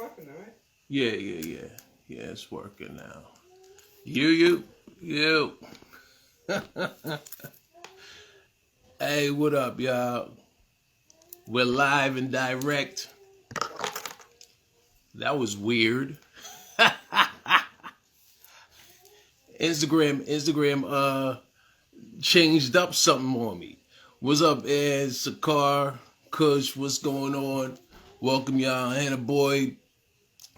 working, all right? Yeah, it's working now. You. Hey, what up, y'all? We're live and direct. That was weird. Instagram changed up something on me. What's up, Ed, Sakar, Kush, what's going on? Welcome, y'all. Hannah Boyd,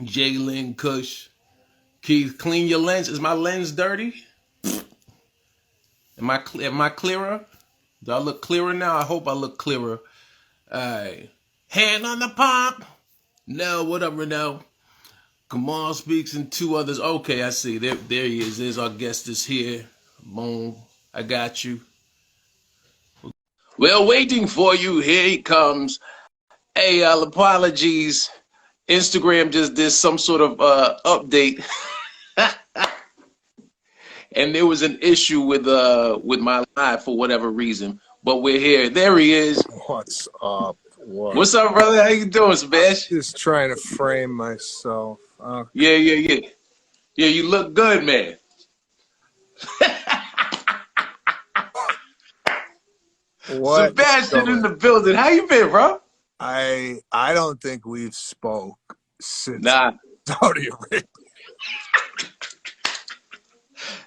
Jalen, Kush. Keith, clean your lens. Is my lens dirty? Am I clearer? Do I look clearer now? I hope I look clearer. All right. Hand on the pump. No, what up, Renell? Kamal speaks and two others. Okay, I see. There he is. There's our guest is here. Boom. I got you. Well, waiting for you. Here he comes. Hey, apologies. Instagram just did some sort of update. And there was an issue with my live for whatever reason. But we're here. There he is. What's up? What's up, brother? How you doing, Sebastian? Just trying to frame myself. Yeah. Yeah, you look good, man. What? Sebastian in the building. How you been, bro? I don't think we've spoke since Saudi Arabia.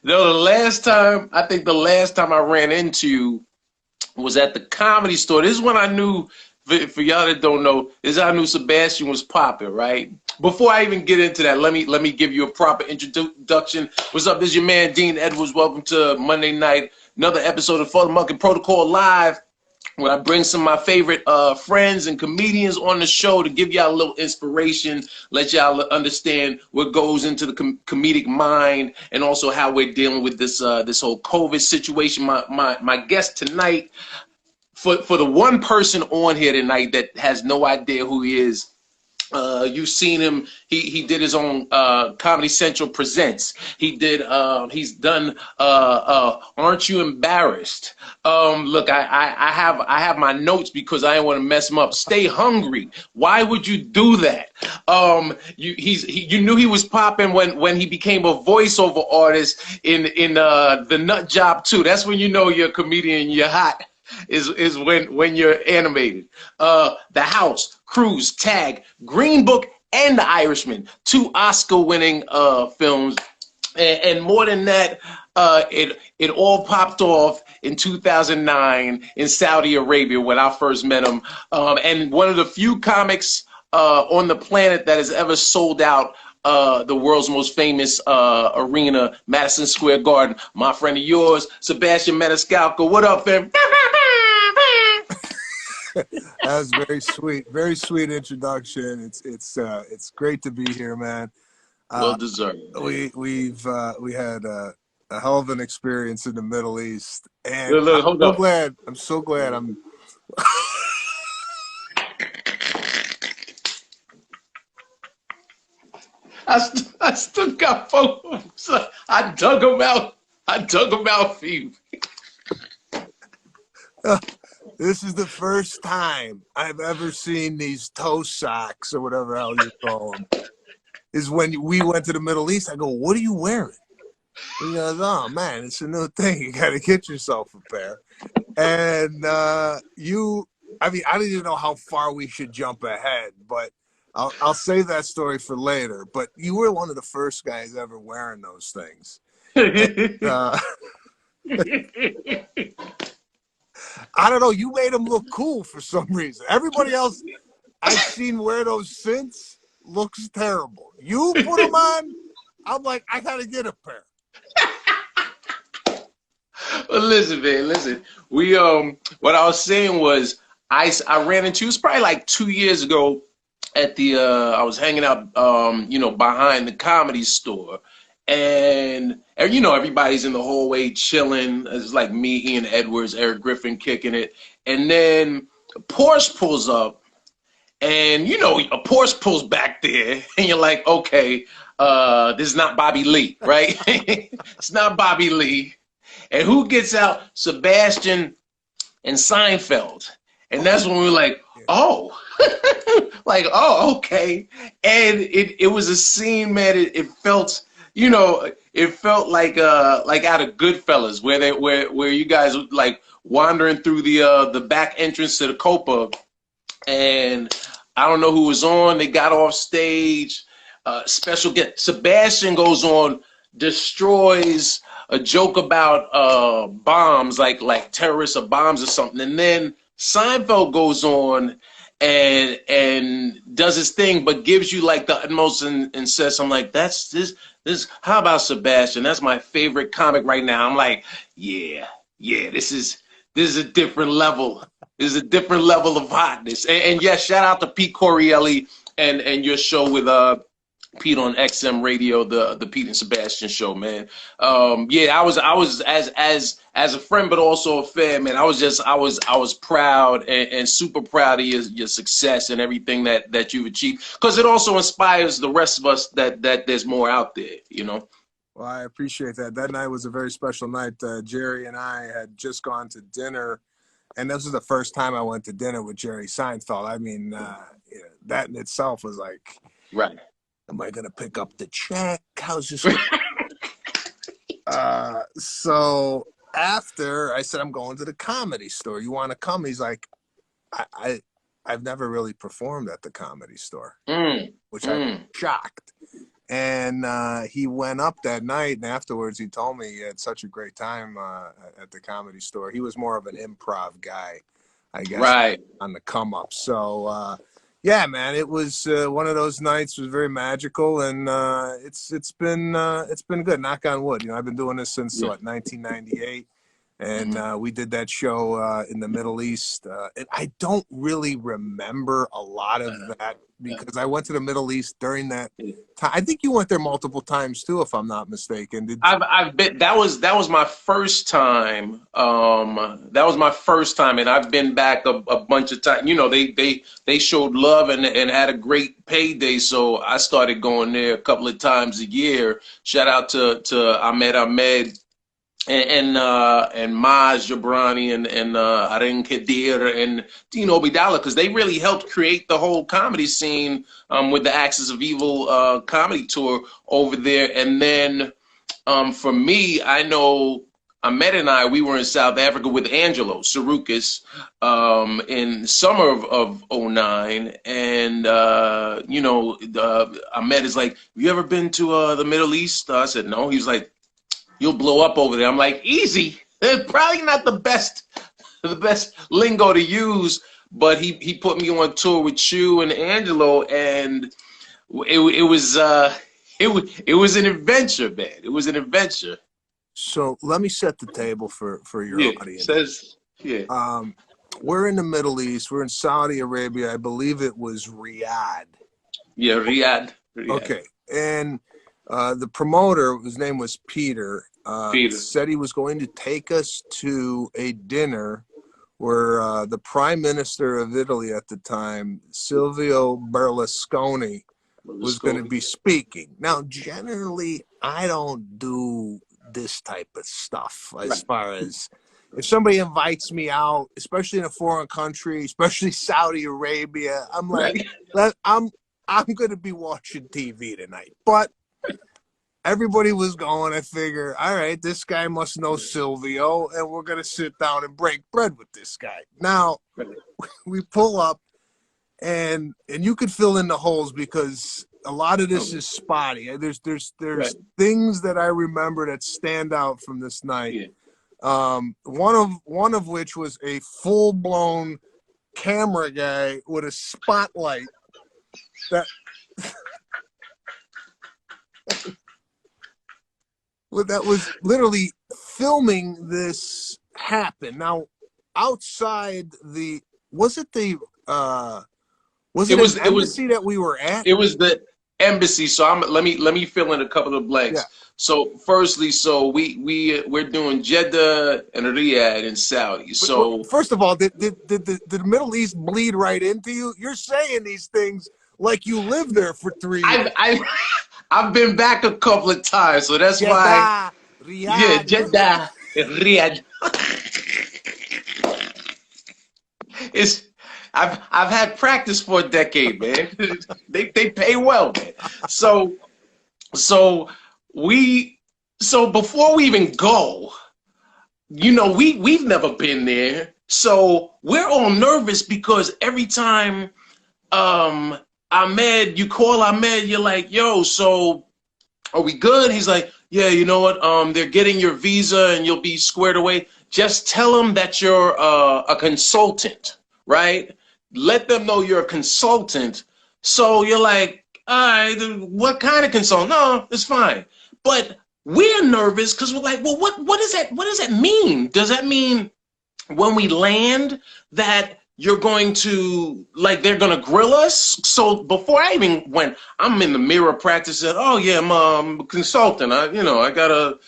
No, the last time I ran into you was at the Comedy Store. This is when I knew, for y'all that don't know, this is how I knew Sebastian was popping, right? Before I even get into that, let me give you a proper introduction. What's up? This is your man, Dean Edwards. Welcome to Monday night, another episode of Futhamuckin Protocol Live, where I bring some of my favorite friends and comedians on the show to give y'all a little inspiration, let y'all understand what goes into the comedic mind, and also how we're dealing with this this whole COVID situation. My guest tonight, for the one person on here tonight that has no idea who he is, you've seen him. He did his own Comedy Central Presents. He's done Aren't You Embarrassed? Look, I have my notes because I didn't want to mess him up. Stay Hungry. Why would you do that? You knew he was popping when he became a voiceover artist in the Nut Job 2. That's when you know you're a comedian, you're hot. Is when you're animated. The House, Cruise, Tag, Green Book, and The Irishman, 2 Oscar-winning films, and more than that, it all popped off in 2009 in Saudi Arabia when I first met him, and one of the few comics on the planet that has ever sold out the world's most famous arena, Madison Square Garden. My friend of yours, Sebastian Maniscalco. What up, fam? That was very sweet introduction. It's great to be here, man. Well deserved. We had a hell of an experience in the Middle East, and I'm so glad I'm. I still got photos. I dug them out for you. This is the first time I've ever seen these toe socks or whatever the hell you call them. Is when we went to the Middle East. I go, what are you wearing? He goes, oh man, it's a new thing. You got to get yourself a pair. And I don't even know how far we should jump ahead, but I'll save that story for later. But you were one of the first guys ever wearing those things. And, I don't know. You made them look cool for some reason. Everybody else I've seen wear those since looks terrible. You put them on, I'm like, I gotta get a pair. Well, listen, man. Listen. We what I was saying was I ran into, it was probably like 2 years ago at the I was hanging out behind the Comedy Store. And everybody's in the hallway chilling. It's like me, Ian Edwards, Eric Griffin kicking it. And then a Porsche pulls up, and a Porsche pulls back there, and you're like, okay, this is not Bobby Lee, right? It's not Bobby Lee. And who gets out? Sebastian and Seinfeld. And that's when we were like, oh, Like, oh, okay. And it was a scene, man. It felt, it felt like out of Goodfellas, where you guys were like wandering through the back entrance to the Copa, and I don't know who was on. They got off stage. Special guest Sebastian goes on, destroys a joke about bombs, like terrorists or bombs or something, and then Seinfeld goes on and does his thing, but gives you like the utmost and says, I'm like, that's this. How about Sebastian? That's my favorite comic right now. I'm like, yeah, this is a different level. This is a different level of hotness. And yes, shout out to Pete Corielli and your show with Pete on XM Radio, the Pete and Sebastian show, man. I was as a friend, but also a fan, man. I was proud and super proud of your success and everything that you've achieved, because it also inspires the rest of us that there's more out there, Well, I appreciate that. That night was a very special night. Jerry and I had just gone to dinner, and this was the first time I went to dinner with Jerry Seinfeld. I mean, that in itself was like, right. Am I going to pick up the check? How's this going? So after I said, I'm going to the Comedy Store. You want to come? He's like, I've never really performed at the Comedy Store, which I'm shocked. And he went up that night, and afterwards he told me he had such a great time at the Comedy Store. He was more of an improv guy, I guess, right, on the come up. So, yeah, man, it was one of those nights. It was very magical, and it's been good. Knock on wood. I've been doing this since 1998, and we did that show in the Middle East. And I don't really remember a lot of that because I went to the Middle East during that time. I think you went there multiple times too, if I'm not mistaken. I've been. That was my first time. That was my first time, and I've been back a bunch of times. They showed love and had a great payday, so I started going there a couple of times a year. Shout out to Ahmed and Maz Jabrani and Aren Kadir and Dino Bidala, because they really helped create the whole comedy scene with the Axis of Evil comedy tour over there. And then for me, I know Ahmed and I, we were in South Africa with Angelo Sarukis in summer of 09. And, Ahmed is like, have you ever been to the Middle East? I said, no. He's like, you'll blow up over there. I'm like, easy. It's probably not the best lingo to use, but he put me on tour with Chu and Angelo, and it was an adventure, man. It was an adventure. So let me set the table for your audience. We're in the Middle East. We're in Saudi Arabia. I believe it was Riyadh. Yeah, Riyadh. Okay, and the promoter, his name was Peter, said he was going to take us to a dinner where the Prime Minister of Italy at the time, Silvio Berlusconi, was going to be speaking. Now, generally, I don't do this type of stuff as far as if somebody invites me out, especially in a foreign country, especially Saudi Arabia, I'm like, I'm going to be watching TV tonight. But everybody was going. I figure, all right, this guy must know Silvio, and we're going to sit down and break bread with this guy. Now, we pull up, and you could fill in the holes because a lot of this is spotty. There's things that I remember that stand out from this night. One of which was a full-blown camera guy with a spotlight that was literally filming this happen. Now, outside was it the embassy that we were at? It was the embassy. So let me fill in a couple of blanks. Yeah. So firstly, we're doing Jeddah and Riyadh in Saudi. So first of all, did the Middle East bleed right into you? You're saying these things like you lived there for 3 years. I've been back a couple of times, so that's why. Riyadh. Yeah, Jeddah and Riyadh. I've had practice for a decade, man. They pay well, man. So before we even go, we've never been there. So we're all nervous because every time Ahmed, you call Ahmed, you're like, yo, so are we good? He's like, yeah, you know what? They're getting your visa and you'll be squared away. Just tell them that you're a consultant, right? Let them know you're a consultant. So you're like, all right, what kind of consultant? No, it's fine. But we're nervous because we're like, well, what does that mean? Does that mean when we land that you're going to, like, they're going to grill us? So before I even went, I'm in the mirror practicing, oh yeah, I'm a consultant. I got to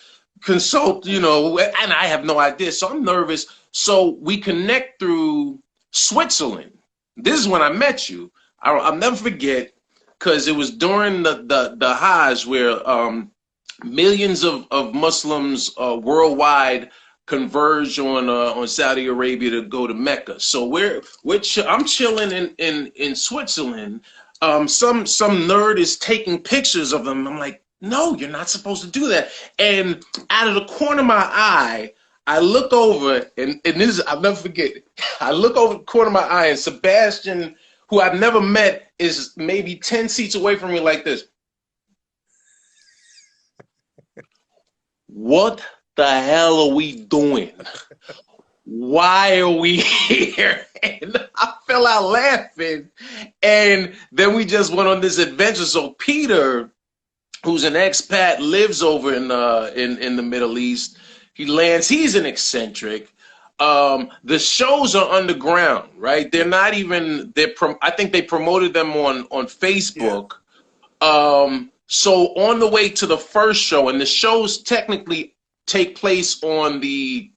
consult, and I have no idea. So I'm nervous. So we connect through Switzerland. This is when I met you. I'll never forget, because it was during the Hajj where millions of Muslims worldwide converge on Saudi Arabia to go to Mecca. So I'm chilling in Switzerland. Some nerd is taking pictures of them. I'm like, no, you're not supposed to do that. And out of the corner of my eye, I look over, and this is, I'll never forget it. I look over the corner of my eye, and Sebastian, who I've never met, is maybe 10 seats away from me like this. What the hell are we doing? Why are we here? And I fell out laughing. And then we just went on this adventure. So Peter, who's an expat, lives over in the Middle East. He lands. He's an eccentric. The shows are underground, right? They're not even. I think they promoted them on Facebook. Yeah. So on the way to the first show, and the shows technically take place on the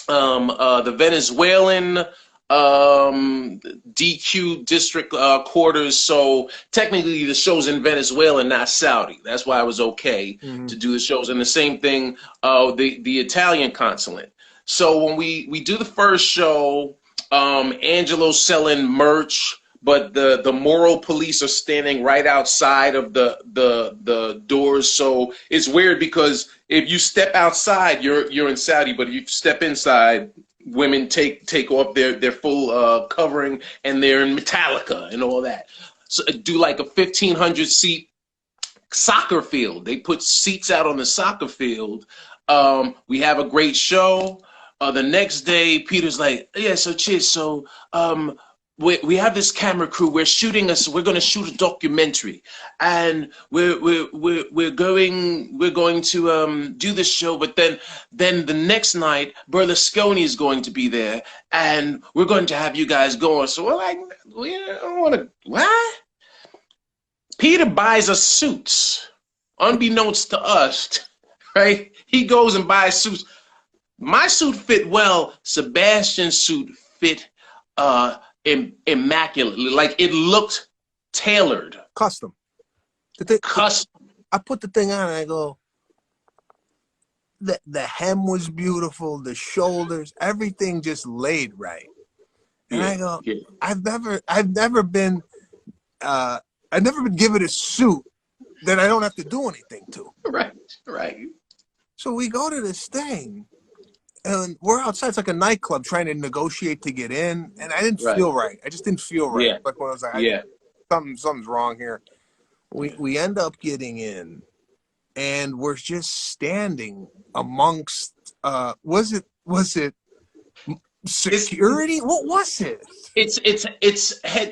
Venezuelan DQ district quarters. So technically the show's in Venezuela, not Saudi. That's why it was okay to do the shows. And the same thing, the Italian consulate. So when we do the first show, Angelo's selling merch, but the moral police are standing right outside of the doors. So it's weird because if you step outside, you're in Saudi, but if you step inside, women take off their full covering, and they're in Metallica and all that. So do like a 1,500 seat soccer field. They put seats out on the soccer field. We have a great show. The next day, Peter's like, yeah, so Chiz, so we have this camera crew. We're going to shoot a documentary, and we're going to do this show. But then the next night, Berlusconi is going to be there, and we're going to have you guys going. So we're like, we don't want to. What? Peter buys us suits, unbeknownst to us, right? He goes and buys suits. My suit fit well. Sebastian's suit fit immaculately. Like, it looked tailored. Custom. Custom. I put the thing on and I go, the hem was beautiful, the shoulders, everything just laid right. And I go, I've never been given a suit that I don't have to do anything to. Right. So we go to this thing, and we're outside. It's like a nightclub trying to negotiate to get in, and I didn't feel right. I just didn't feel right. Yeah. Like when I was like, something's wrong here. We end up getting in, and we're just standing amongst. Was it security? What was it? It's.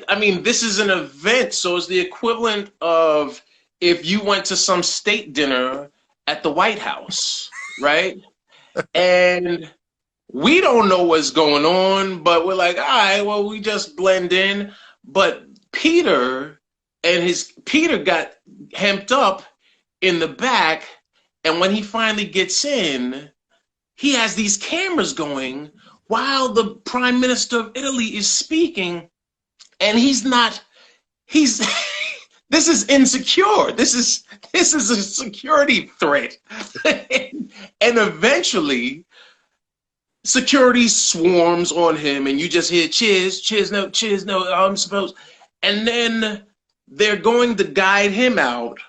I mean, this is an event, so it's the equivalent of if you went to some state dinner at the White House, right? And we don't know what's going on, but we're like, all right, well, we just blend in. But Peter got hemped up in the back, and when he finally gets in, he has these cameras going while the Prime Minister of Italy is speaking, and this is insecure. This is a security threat. And eventually security swarms on him, and you just hear cheers, cheers, no, I'm supposed. And then they're going to guide him out,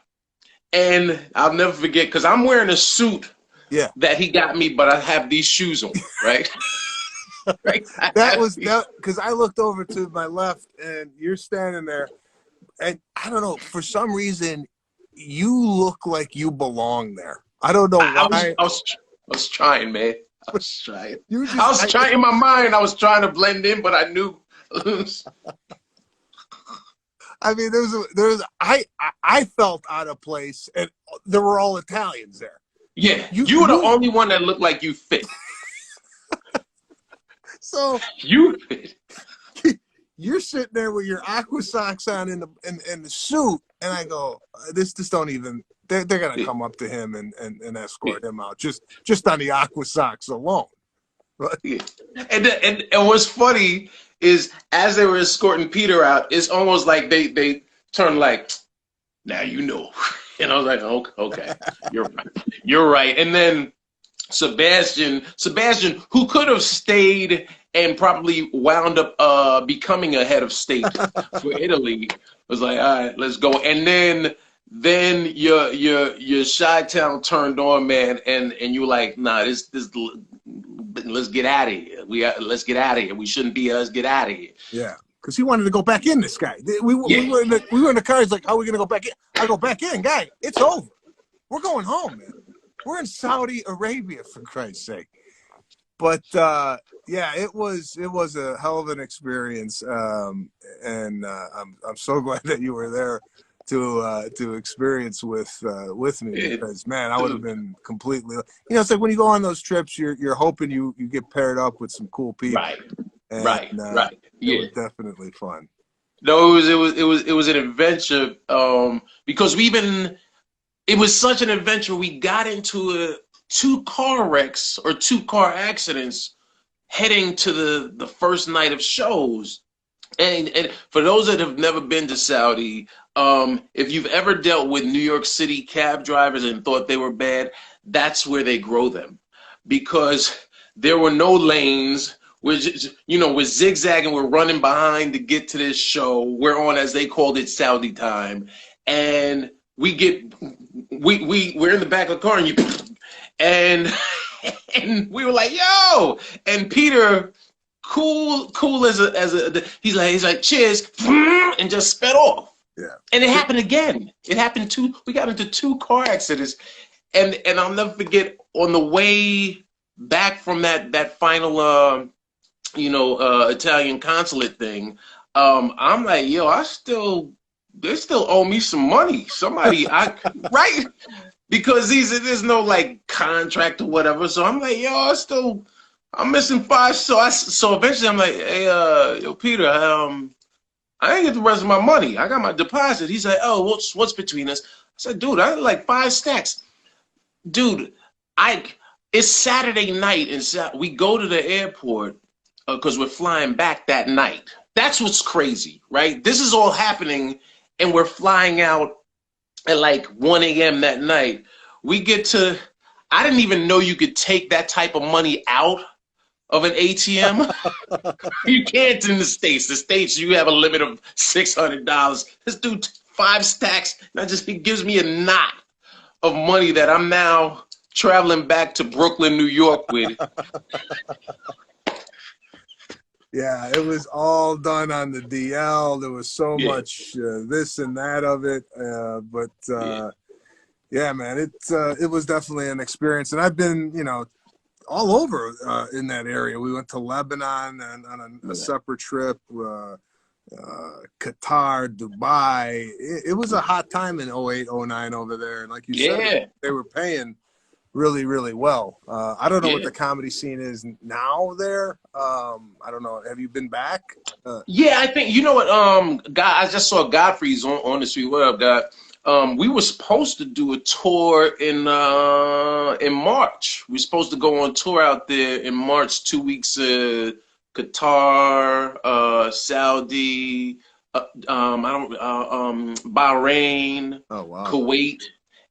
and I'll never forget because I'm wearing a suit that he got me, but I have these shoes on, right? Right. That was that because I looked over to my left, and you're standing there, and I don't know, for some reason, you look like you belong there. I don't know why. I was trying, man. I was trying. I was trying in my mind. I was trying to blend in, but I knew. I mean, I felt out of place, and there were all Italians there. Yeah, you were the only one that looked like you fit. So you fit. You're sitting there with your aqua socks on in the suit, and I go, this don't even. They're gonna come up to him and escort him out just on the aqua socks alone. Right? Yeah. And what's funny is as they were escorting Peter out, it's almost like they turned like, now you know. And I was like, okay, you're right. And then Sebastian, who could have stayed and probably wound up becoming a head of state for Italy, was like, all right, let's go. And then your Chi-Town turned on, man, and you were like, nah, this let's get out of here. Let's get out of here. We shouldn't be here. Let's get out of here. Yeah, because he wanted to go back in. This guy, we were in the car. He's like, how are we gonna go back in? I go back in, guy. It's over. We're going home, man. We're in Saudi Arabia, for Christ's sake. But yeah, it was a hell of an experience, and I'm so glad that you were there to experience with me, because man, I would have been completely. It's like when you go on those trips, you're hoping you get paired up with some cool people. Right. And, right. It was definitely fun. No, it was an adventure because it was such an adventure. We got into 2 car wrecks or 2 car accidents heading to the first night of shows. And for those that have never been to Saudi, if you've ever dealt with New York City cab drivers and thought they were bad, that's where they grow them, because there were no lanes. We're zigzagging. We're running behind to get to this show. We're on, as they called it, Saudi time, and we're in the back of the car, and we were like, yo, and Peter, cool as a he's like cheers, and just sped off. Yeah. And it happened again. We got into 2 car accidents, and I'll never forget, on the way back from that final Italian consulate thing, I'm like, yo, they still owe me some money. Somebody, right? Because there's no like contract or whatever. So I'm like, yo, I'm missing 5. So eventually I'm like, hey, yo, Peter, I didn't get the rest of my money. I got my deposit. He's like, oh, what's between us? I said, dude, I had like 5 stacks. Dude, it's Saturday night, and we go to the airport because we're flying back that night. That's what's crazy, right? This is all happening, and we're flying out at like 1 a.m. that night. I didn't even know you could take that type of money out of an ATM. You can't in the States. The States, you have a limit of $600. This dude, 5 stacks, and he gives me a knot of money that I'm now traveling back to Brooklyn, New York with. Yeah, it was all done on the DL. There was so much this and that of it, yeah, man, it was definitely an experience, and I've been, all over in that area. We went to Lebanon on a separate trip, Qatar, Dubai. It was a hot time in 08, 09 over there, and like you said, they were paying really, really well. I don't know what the comedy scene is now there. I don't know. Have you been back? Yeah, I think, you know what, I just saw Godfrey's on the street. What up, God? We were supposed to do a tour in March. We were supposed to go on tour out there in March, 2 weeks, Qatar, Saudi, Bahrain, oh, wow. Kuwait.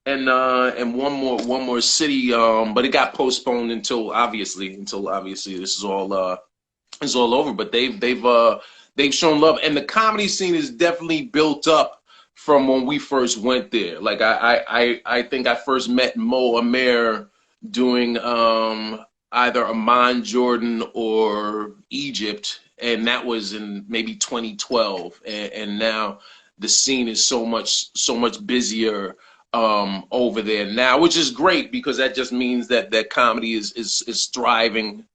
and one more city, but it got postponed until obviously this is all over. But they've shown love, and the comedy scene is definitely built up from when we first went there. Like I think I first met Mo Amer doing either Amman, Jordan, or Egypt, and that was in maybe 2012. And now the scene is so much busier over there now, which is great because that just means that comedy is thriving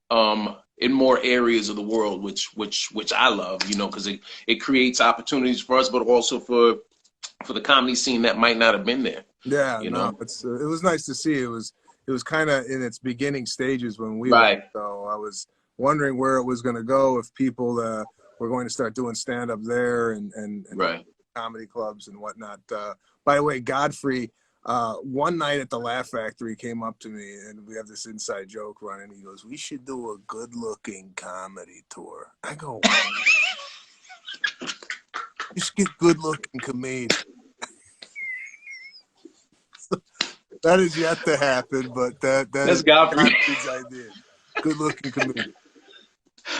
in more areas of the world, which I love, because it creates opportunities for us, but also for the comedy scene that might not have been there. Yeah, You no, know? it was nice to see. It was kind of in its beginning stages when we Right. went, so I was wondering where it was going to go, if people were going to start doing stand up there and Right. comedy clubs and whatnot. By the way, Godfrey, one night at the Laugh Factory came up to me, and we have this inside joke running. He goes, "We should do a good-looking comedy tour." I go, "Just get good-looking comedians." That is yet to happen, but that's Godfrey's idea. Good-looking comedian.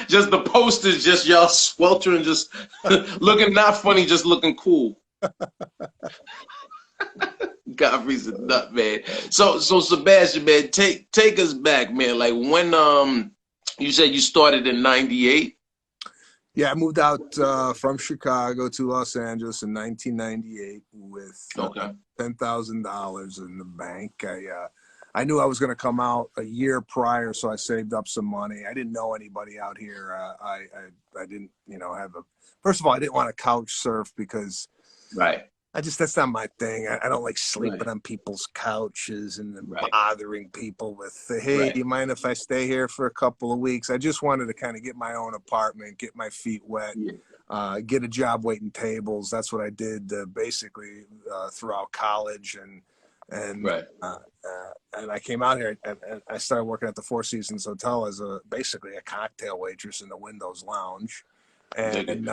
Just the posters, just y'all sweltering, just looking not funny, just looking cool. Godfrey's a nut, man. So Sebastian, man, take us back, man. Like when you said you started in '98. Yeah, I moved out from Chicago to Los Angeles in 1998 with $10,000 in the bank. I knew I was going to come out a year prior, so I saved up some money. I didn't know anybody out here. I didn't, have a. First of all, I didn't want to couch surf because Right. that's not my thing. I don't like sleeping on people's couches and bothering people with, hey, do you mind if I stay here for a couple of weeks? I just wanted to kind of get my own apartment, get my feet wet, get a job waiting tables. That's what I did basically throughout college. And I came out here and I started working at the Four Seasons Hotel as basically a cocktail waitress in the Windows Lounge. And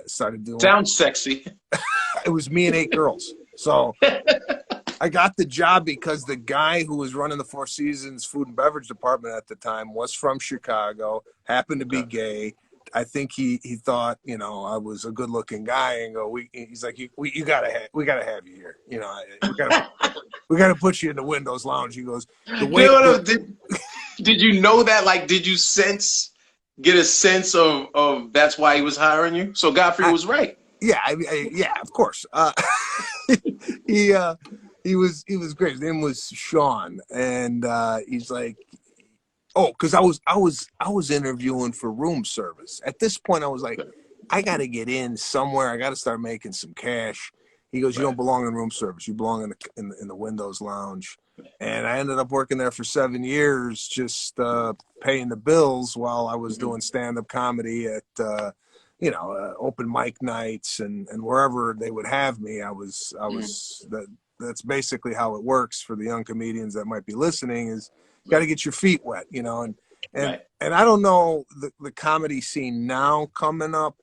started doing. Sounds sexy. It was me and 8 girls. So I got the job because the guy who was running the Four Seasons food and beverage department at the time was from Chicago, happened to be gay. I think he thought, I was a good looking guy, and he's like, we gotta have you here. We gotta put you in the Windows Lounge. He goes, did you know that? Like, did you get a sense of that's why he was hiring you? So Godfrey was right. Yeah, yeah, of course. He was great. His name was Sean, and he's like, because I was interviewing for room service. At this point, I was like, I got to get in somewhere. I got to start making some cash. He goes, you don't belong in room service. You belong in the Windows Lounge. And I ended up working there for 7 years, just paying the bills while I was doing stand-up comedy at open mic nights and wherever they would have me. That's basically how it works for the young comedians that might be listening, is you got to get your feet wet, and I don't know the comedy scene now coming up,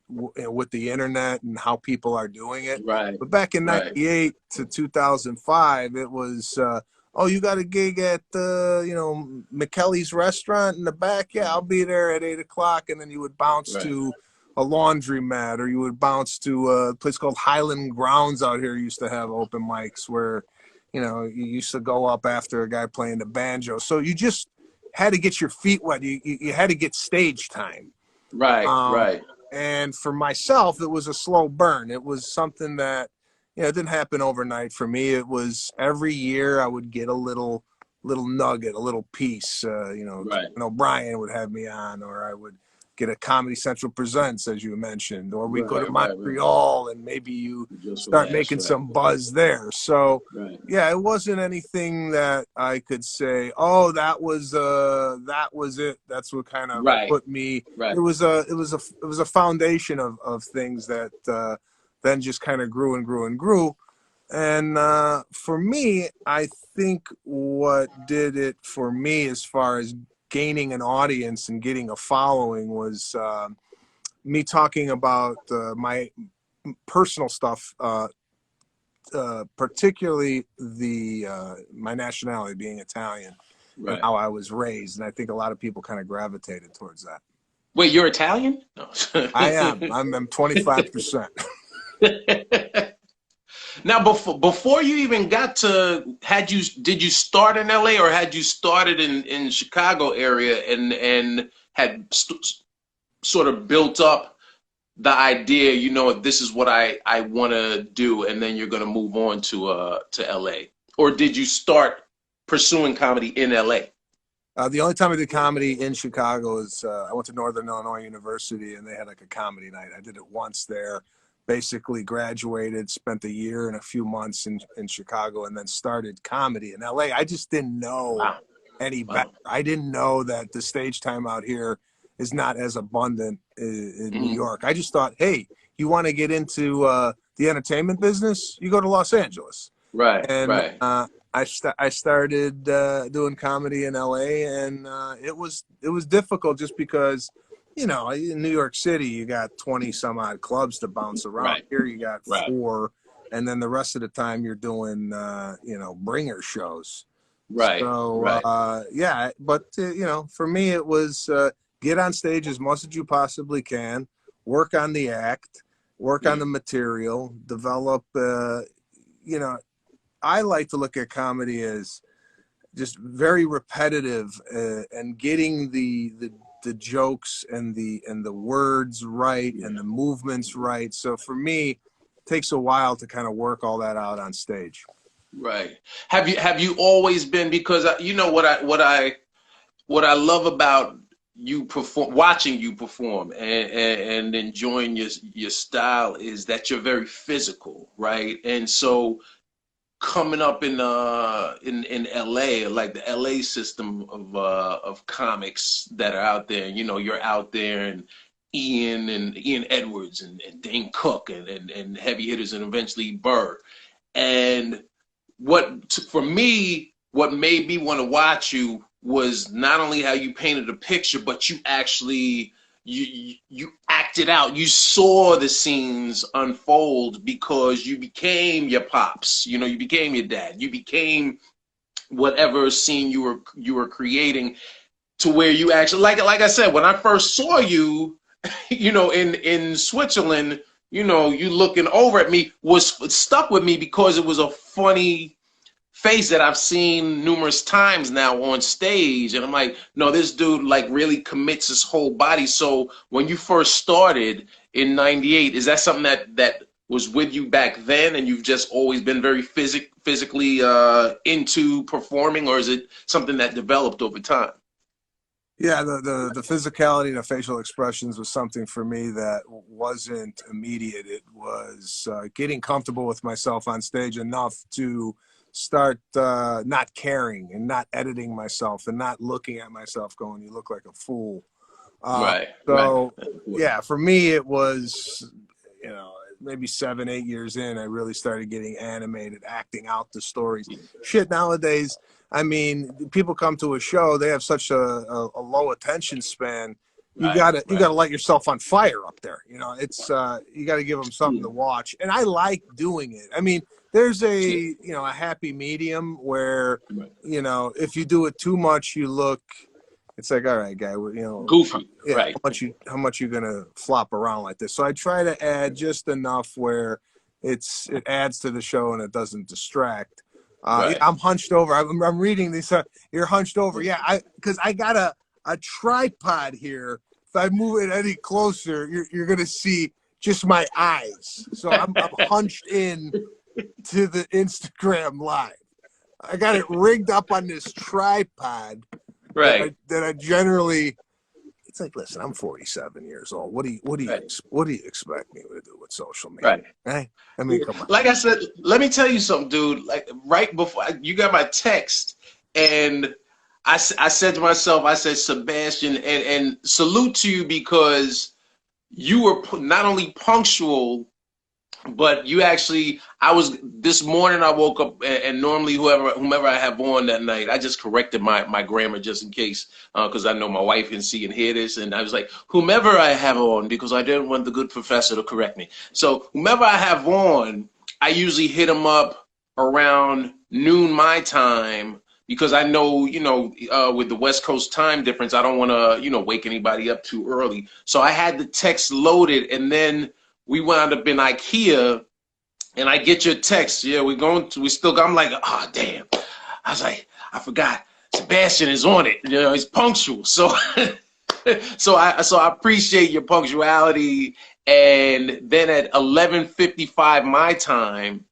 with the internet and how people are doing it. Right. But back in 98 to 2005, it was, you got a gig at McKelly's restaurant in the back? Yeah, I'll be there at 8 o'clock. And then you would bounce to a laundromat, or you would bounce to a place called Highland Grounds out here. Used to have open mics where, you used to go up after a guy playing the banjo. So you just had to get your feet wet. You had to get stage time. Right. And for myself, it was a slow burn. It was something that, it didn't happen overnight for me. It was every year I would get a little nugget, a little piece. Brian would have me on, or I would get a Comedy Central Presents, as you mentioned, or we go to Montreal and maybe you start making some buzz there. So yeah, it wasn't anything that I could say, that was it. That's what kind of put me. It was a foundation of things that then just kind of grew and grew and grew. And for me, I think what did it for me as far as gaining an audience and getting a following was me talking about my personal stuff particularly my nationality being Italian and Right. how I was raised. And I think a lot of people kind of gravitated towards that. Wait, you're Italian? No. I am. I'm 25%. Now, before you even got to, did you start in LA, or had you started in Chicago area and had sort of built up the idea, you know, this is what I want to do, and then you're going to move on to LA? Or did you start pursuing comedy in LA? The only time I did comedy in Chicago is I went to Northern Illinois University, and they had like a comedy night. I did it once there. Basically graduated, spent a year and a few months in Chicago, and then started comedy in LA. I just didn't know any better. I didn't know that the stage time out here is not as abundant in New York. I just thought, hey, you want to get into the entertainment business? You go to Los Angeles. Right, and, right. I started doing comedy in LA, and it was difficult just because, you know, in New York City, you got 20 some odd clubs to bounce around. Right. Here you got Right. 4, and then the rest of the time you're doing, you know, bringer shows. Right. So, right. yeah, but, you know, for me, it was get on stage as much as you possibly can, work on the act, work on the material, develop, you know, I like to look at comedy as just very repetitive and getting the jokes and the words right and the movements right. So for me, it takes a while to kind of work all that out on stage. Right. Have you always been, because you know what I love about you watching you perform and enjoying your style is that you're very physical, right? And so coming up in LA, like the LA system of comics that are out there, you know, you're out there, and Ian Edwards and Dane Cook and heavy hitters, and eventually Burr. And for me, what made me want to watch you was not only how you painted a picture, but you actually you acted out. You saw the scenes unfold because you became your pops. You know, you became your dad. You became whatever scene you were creating, to where you actually, like I said, when I first saw you, you know, in Switzerland, you know, you looking over at me was stuck with me because it was a funny face that I've seen numerous times now on stage. And I'm like, no, this dude like really commits his whole body. So when you first started in '98, is that something that was with you back then, and you've just always been very physically into performing, or is it something that developed over time? Yeah, the physicality and the facial expressions was something for me that wasn't immediate. It was getting comfortable with myself on stage enough to start not caring and not editing myself and not looking at myself going, you look like a fool. Right. So, right. Yeah, for me, it was, you know, maybe 7, 8 years in, I really started getting animated, acting out the stories. Shit, nowadays, I mean, people come to a show, they have such a low attention span. You gotta light yourself on fire up there. You know, it's you gotta give them something to watch, and I like doing it. I mean, there's a happy medium where, you know, if you do it too much, you look. It's like, all right, guy, you know, goofy, yeah, right? How much you gonna flop around like this? So I try to add just enough where it adds to the show and it doesn't distract. Right. I'm hunched over. I'm reading these. You're hunched over. Yeah, because I got a tripod here. If I move it any closer, you're gonna see just my eyes. So I'm hunched in to the Instagram live. I got it rigged up on this tripod. Right. That I generally. It's like, listen, I'm 47 years old. What do you expect me to do with social media? Right. I mean, come on. Like I said, let me tell you something, dude. Like right before you got my text, and I said to myself, I said, Sebastian, and salute to you, because you were not only punctual, but you actually, this morning I woke up, and normally whomever I have on that night, I just corrected my grammar just in case, because I know my wife can see and hear this, and I was like, whomever I have on, because I didn't want the good professor to correct me. So whomever I have on, I usually hit them up around noon my time because I know, with the West Coast time difference, I don't want to, wake anybody up too early. So I had the text loaded, and then we wound up in IKEA, and I get your text. Yeah, I'm like, oh, damn. I was like, I forgot. Sebastian is on it. He's punctual. So, so I appreciate your punctuality. And then at 11:55 my time,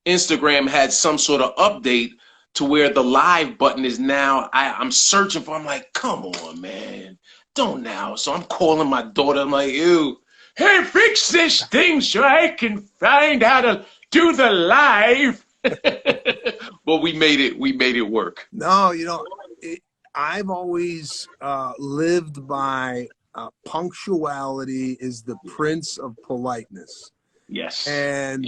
Instagram had some sort of update to where the live button is now. I'm searching for. I'm like, come on, man, don't now. So I'm calling my daughter. I'm like, ew. Hey, fix this thing so I can find how to do the live. But we made it work. No, I've always lived by punctuality is the prince of politeness. Yes. And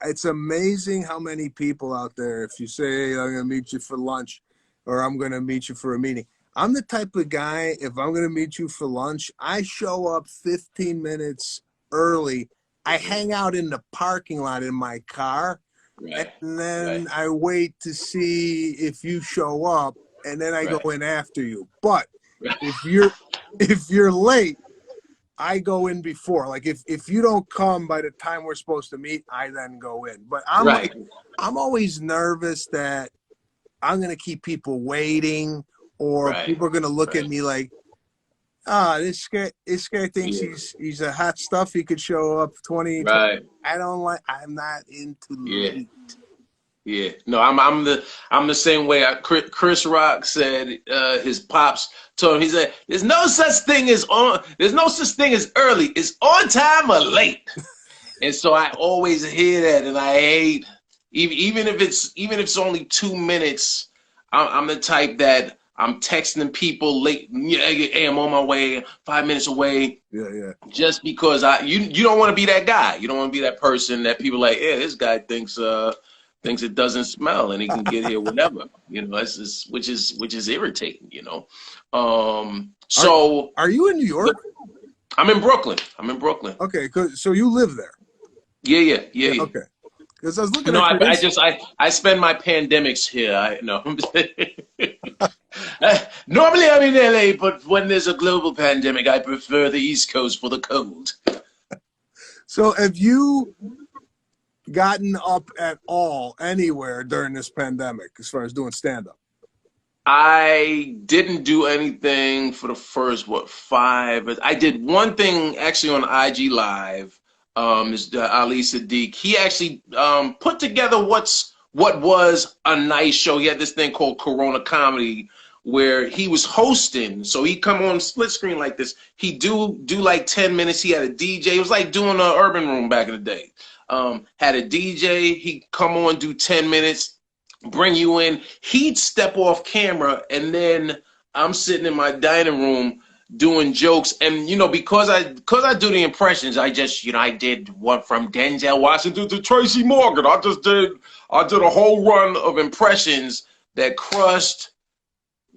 it's amazing how many people out there, if you say, I'm going to meet you for lunch or I'm going to meet you for a meeting, I'm the type of guy, if I'm going to meet you for lunch, I show up 15 minutes early. I hang out in the parking lot in my car, and then I wait to see if you show up, and then I go in after you. But if you're late, I go in before. Like if you don't come by the time we're supposed to meet, I then go in. But I'm always nervous that I'm going to keep people waiting. Or people are gonna look at me like, this guy thinks he's a hot stuff. He could show up 20. I'm not into late. Yeah. No, I'm the same way. Chris Rock said his pops told him, he said, there's no such thing as early. It's on time or late. And so I always hear that, and I hate even if it's only 2 minutes. I'm the type that I'm texting people late. Hey, I'm on my way, 5 minutes away. Yeah. Just because you don't want to be that guy. You don't want to be that person that people like. Yeah, this guy thinks it doesn't smell and he can get here whenever. That's just, which is irritating. So are you in New York? I'm in Brooklyn. Okay, so you live there. Yeah. Okay. Because I was looking I spend my pandemics here. I know. Normally I'm in LA, but when there's a global pandemic, I prefer the East Coast for the cold. So have you gotten up at all anywhere during this pandemic as far as doing stand-up? I didn't do anything for the first, 5. I did one thing actually on IG Live. Is Ali Sadiq. He actually put together what was a nice show. He had this thing called Corona Comedy where he was hosting. So he come on split screen like this. He do like 10 minutes. He had a DJ. It was like doing an Urban Room back in the day. Had a DJ. He'd come on, do 10 minutes, bring you in. He'd step off camera, and then I'm sitting in my dining room doing jokes. And because I do the impressions, I just I did one from Denzel Washington to Tracy Morgan. I did a whole run of impressions that crushed.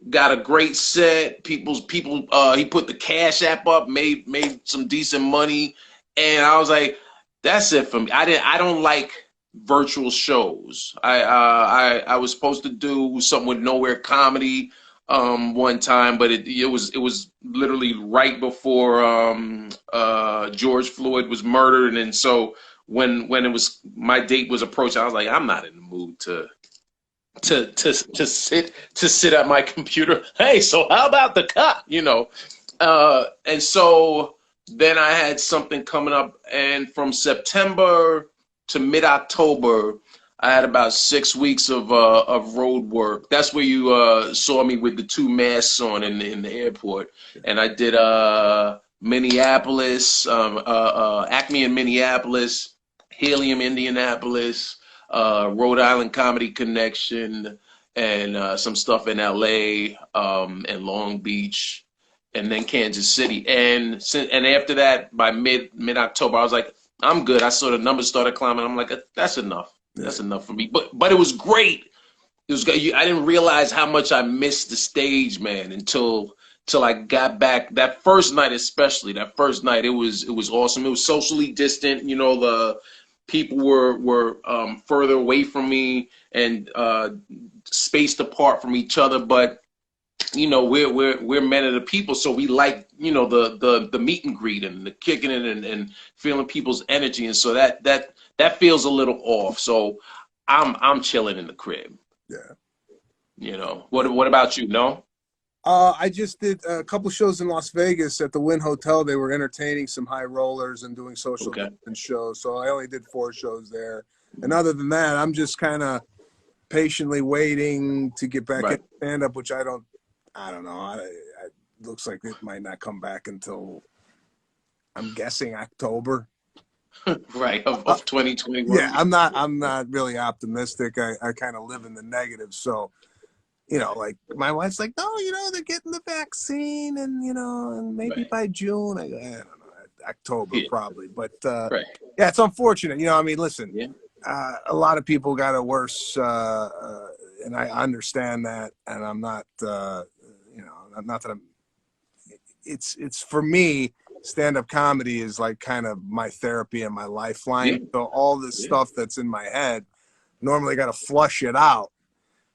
Got a great set. People he put the Cash App up, made some decent money, and I was like, that's it for me. I don't like virtual shows. I was supposed to do something with Nowhere Comedy one time, but it was literally right before George Floyd was murdered, and so when it was my date was approaching, I was like, I'm not in the mood to sit at my computer. Hey, so how about the cut? And so then I had something coming up, and from September to mid-October, I had about 6 weeks of road work. That's where you saw me with the 2 masks on in the airport. And I did Minneapolis, Acme in Minneapolis, Helium, Indianapolis, Rhode Island Comedy Connection, and some stuff in LA and Long Beach, and then Kansas City. And after that, by mid-October, I was like, I'm good. I saw the numbers started climbing. I'm like, that's enough. That's enough for me. But it was great. It was. I didn't realize how much I missed the stage, man, until I got back. That first night, especially that first night, it was awesome. It was socially distant. people were further away from me and spaced apart from each other, but you know, we're men of the people, so we like, you know, the meet and greet and the kicking it and feeling people's energy, and so that feels a little off. So I'm chilling in the crib. Yeah. You know, what about you? No? I just did a couple shows in Las Vegas at the Wynn Hotel. They were entertaining some high rollers and doing social distance shows. So I only did 4 shows there. And other than that, I'm just kind of patiently waiting to get back in stand-up, which I don't know. It looks like it might not come back until, I'm guessing, October. Right, of 2021. Yeah, I'm not really optimistic. I kind of live in the negative. So, you know, like my wife's like, no, you know, they're getting the vaccine and, you know, and maybe by June. I don't know, October probably. But, yeah, it's unfortunate. You know, I mean, listen, a lot of people got it worse, and I understand that. And I'm not, you know, not that I'm, it's for me, stand-up comedy is like kind of my therapy and my lifeline. So all this stuff that's in my head, normally got to flush it out.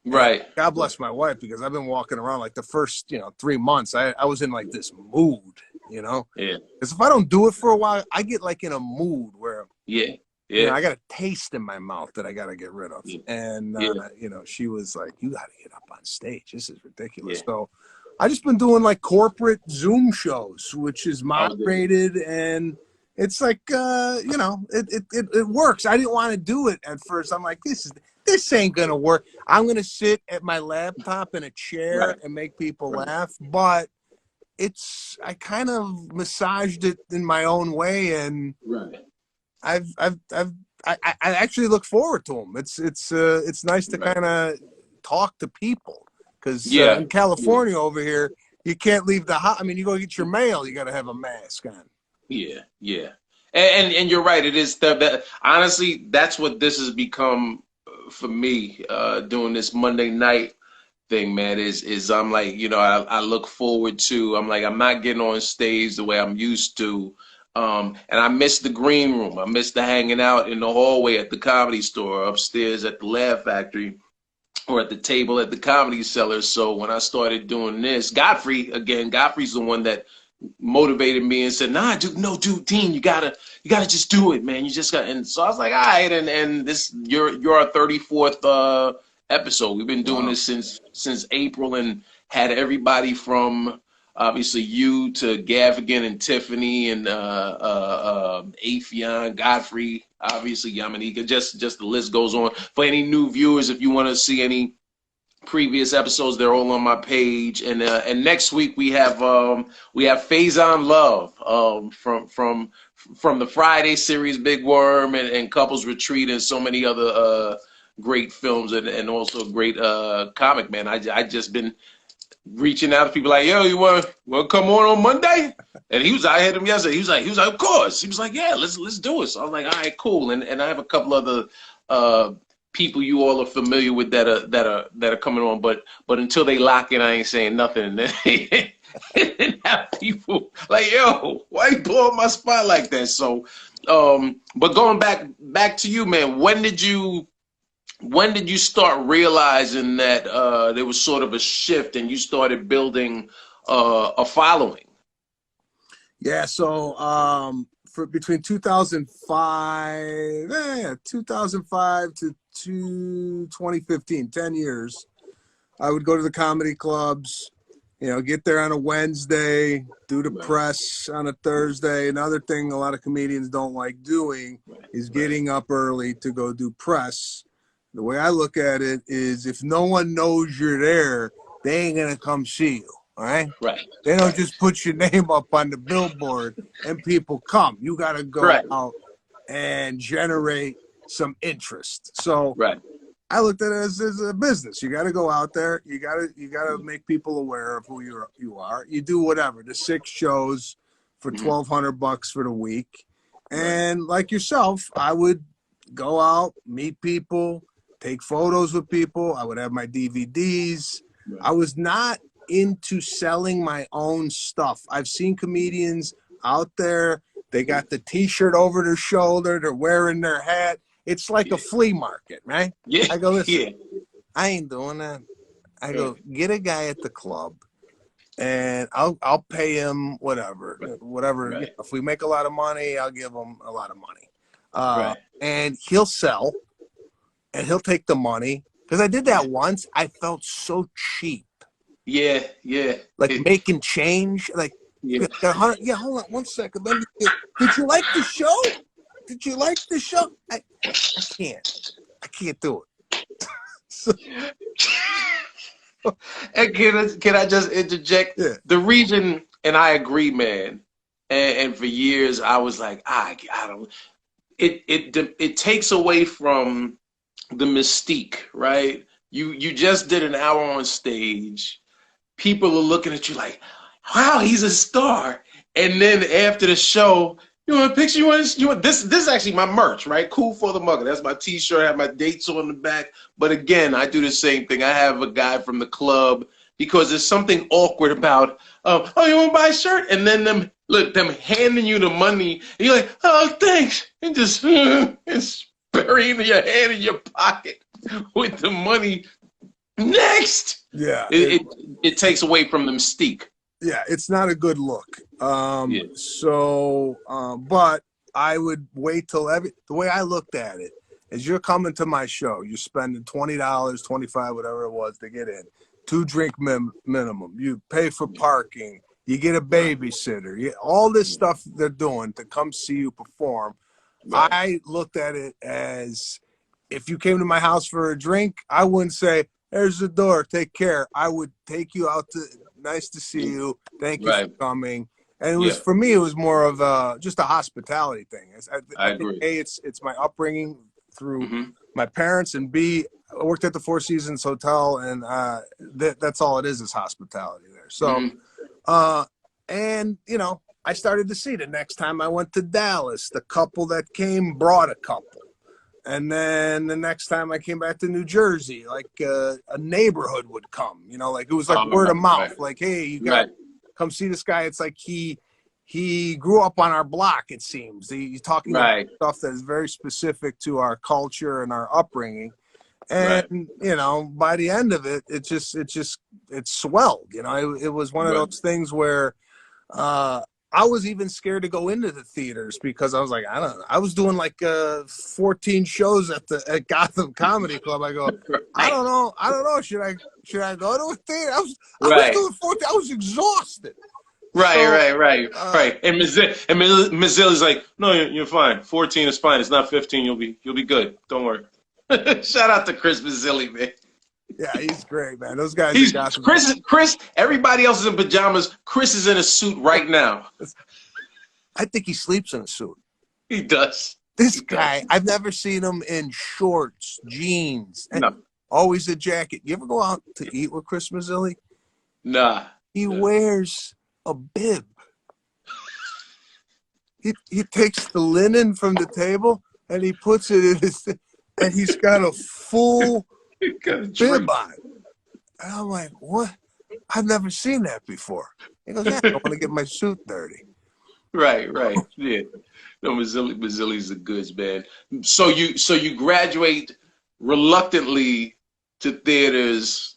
Right. And God bless my wife, because I've been walking around like the first, 3 months, I was in like this mood, you know? Yeah. Because if I don't do it for a while, I get like in a mood where you know, I got a taste in my mouth that I got to get rid of. And, you know, she was like, you got to get up on stage. This is ridiculous. So I just been doing like corporate Zoom shows, which is moderated, and it's like, you know, it works. I didn't want to do it at first. I'm like, this ain't going to work. I'm going to sit at my laptop in a chair and make people laugh. But I kind of massaged it in my own way. And I actually look forward to them. It's nice to kind of talk to people, because in California over here, you can't leave the house. I mean, you go get your mail, you got to have a mask on. Yeah. And you're right. It is honestly, that's what this has become for me, doing this Monday night thing, man, is I'm like, you know, I look forward to, I'm like, I'm not getting on stage the way I'm used to. And I miss the green room. I miss the hanging out in the hallway at the Comedy Store, upstairs at the Laugh Factory, or at the table at the Comedy Cellar. So when I started doing this, Godfrey's the one that motivated me and said, nah, dude, Dean, you gotta just do it, man. You just got. And so I was like, all right. And this, you're our 34th episode. We've been doing this since April, and had everybody from obviously you to Gaffigan and Tiffany and Afion, Godfrey, obviously Yamanika. Just the list goes on. For any new viewers, if you want to see any previous episodes, they're all on my page. And next week we have Faison Love from the Friday series Big Worm and Couples Retreat and so many other great films and also great comic, man. I just been reaching out to people like, yo, you want to come on Monday? And he was, I had him yesterday. He was like, of course. He was like, yeah, let's do it. So I was like, all right, cool. And I have a couple other people you all are familiar with that are coming on, but until they lock in, I ain't saying nothing. And then have people like, yo, why you blow up my spot like that? So, but going back to you, man, when did you start realizing that there was sort of a shift and you started building a following? Yeah, so for between 2005 to 2015, 10 years, I would go to the comedy clubs, you know, get there on a Wednesday, do the press on a Thursday. Another thing a lot of comedians don't like doing is getting up early to go do press. The way I look at it is, if no one knows you're there, they ain't going to come see you. All right? Right. They don't just put your name up on the billboard and people come. You got to go out and generate some interest. So I looked at it as a business. You got to go out there. You got to make people aware of who you are. You do whatever, the 6 shows for $1,200 for the week. And like yourself, I would go out, meet people, take photos with people. I would have my DVDs. I was not into selling my own stuff. I've seen comedians out there They got the T-shirt over their shoulder. They're wearing their hat. It's like a flea market, right? Yeah. I go, listen, I ain't doing that. I go, get a guy at the club, and I'll pay him whatever. Right. You know, if we make a lot of money, I'll give him a lot of money. And he'll sell, and he'll take the money. Because I did that once. I felt so cheap. Yeah. Like making change. Like, yeah, hold on 1 second. Did you like the show? Did you like the show? I can't do it. So, and can I just interject? Yeah. The reason, and I agree, man. And for years I was like, I don't. It takes away from the mystique, right? You just did an hour on stage. People are looking at you like, wow, he's a star. And then after the show, you want a picture? You want this is actually my merch, right? Cool for the Mugger. That's my T-shirt. I have my dates on the back. But again, I do the same thing. I have a guy from the club because there's something awkward about, oh, you want to buy a shirt? And then them handing you the money. And you're like, oh, thanks. And just it's burying your hand in your pocket with the money. Next. Yeah. It takes away from the mystique. Yeah, it's not a good look. So, but I would wait till the way I looked at it is you're coming to my show. You're spending $20, $25, whatever it was to get in. 2 drink minimum. You pay for parking. You get a babysitter. All this stuff they're doing to come see you perform. Right. I looked at it as if you came to my house for a drink, I wouldn't say, there's the door, take care. I would take you out to, nice to see you. Thank you for coming. And it was, for me, it was more of just a hospitality thing. I agree. A, it's my upbringing through my parents, and B, I worked at the Four Seasons Hotel, and that's all it is hospitality there. So, and, you know, I started to see the next time I went to Dallas, the couple that came brought a couple. And then the next time I came back to New Jersey, like a neighborhood would come, you know, like it was like word of mouth. Right. Like, hey, you got to come see this guy. It's like he grew up on our block, it seems. He's talking about stuff that is very specific to our culture and our upbringing. And, you know, by the end of it, it swelled. You know, it was one of those things where I was even scared to go into the theaters because I was like, I don't know. I was doing like 14 shows at Gotham Comedy Club. I go, I don't know. Should I go to a theater? I was doing 14. I was exhausted. Right. And Ms. Zill's like, no, you're fine. 14 is fine. It's not 15. You'll be good. Don't worry. Shout out to Chris Mazzilli, man. Yeah, he's great, man. Those guys. Chris. Everybody else is in pajamas. Chris is in a suit right now. I think he sleeps in a suit. He does. This guy, I've never seen him in shorts, jeans, and always a jacket. You ever go out to eat with Chris Mazzilli? Nah. He wears a bib. He takes the linen from the table and he puts it in his, and he's got a full bib on. And I'm like, what? I've never seen that before. He goes, yeah, I don't want to get my suit dirty. Right. Yeah. No, Mazzilli's the goods, man. So you graduate reluctantly to theaters,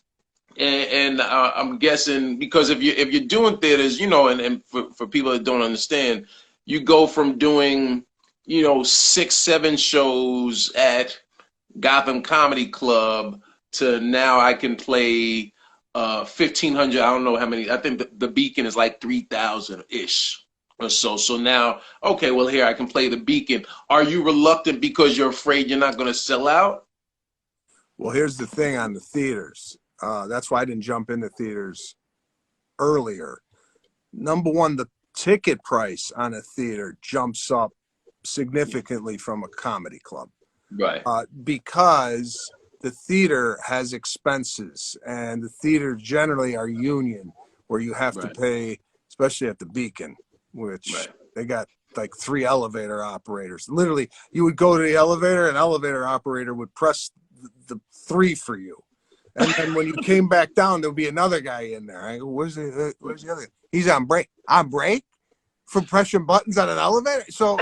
and I'm guessing because if you're doing theaters, you know, and for people that don't understand, you go from doing, you know, 6-7 shows at Gotham Comedy Club to now I can play 1,500. I don't know how many. I think the Beacon is like 3,000-ish or so. So now, okay, well, here I can play the Beacon. Are you reluctant because you're afraid you're not going to sell out? Well, here's the thing on the theaters. That's why I didn't jump into theaters earlier. Number one, the ticket price on a theater jumps up significantly from a comedy club. Right. Because the theater has expenses, and the theaters generally are union, where you have to pay, especially at the Beacon, which they got like 3 elevator operators. Literally, you would go to the elevator, an elevator operator would press the 3 for you. And then when you came back down, there'll be another guy in there. I go, where's the other guy? He's on break. On break? from pressing buttons on an elevator. So,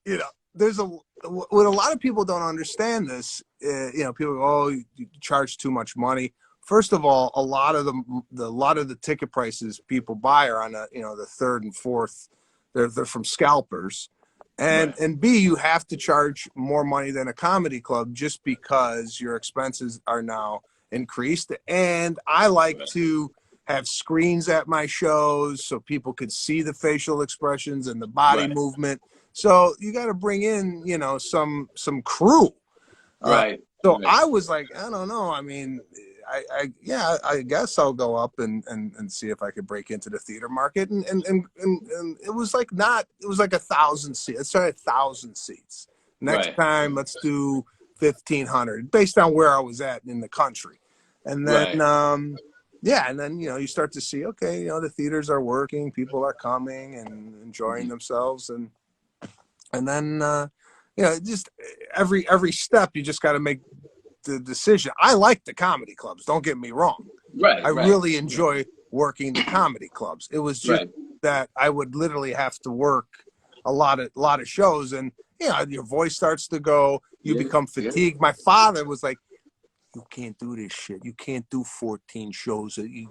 you know, there's what a lot of people don't understand this. You know, people go, oh, you charge too much money. First of all, a lot of the ticket prices people buy are on the third and fourth. They're from scalpers, and B, you have to charge more money than a comedy club just because your expenses are now increased. And I like to have screens at my shows so people could see the facial expressions and the body movement. So you got to bring in, some crew. So I was like, I don't know. I mean, I guess I'll go up and see if I could break into the theater market. And it was like it was like 1,000 seats. Let's try 1,000 seats. Next time, let's do 1,500 based on where I was at in the country. And then, and then, you start to see, okay, the theaters are working, people are coming and enjoying themselves. And then, just every step, you just got to make the decision. I like the comedy clubs. Don't get me wrong. I really enjoy working the comedy clubs. It was just that I would literally have to work a lot of shows, and your voice starts to go. You become fatigued. My father was like, "You can't do this shit. You can't do 14 shows. You're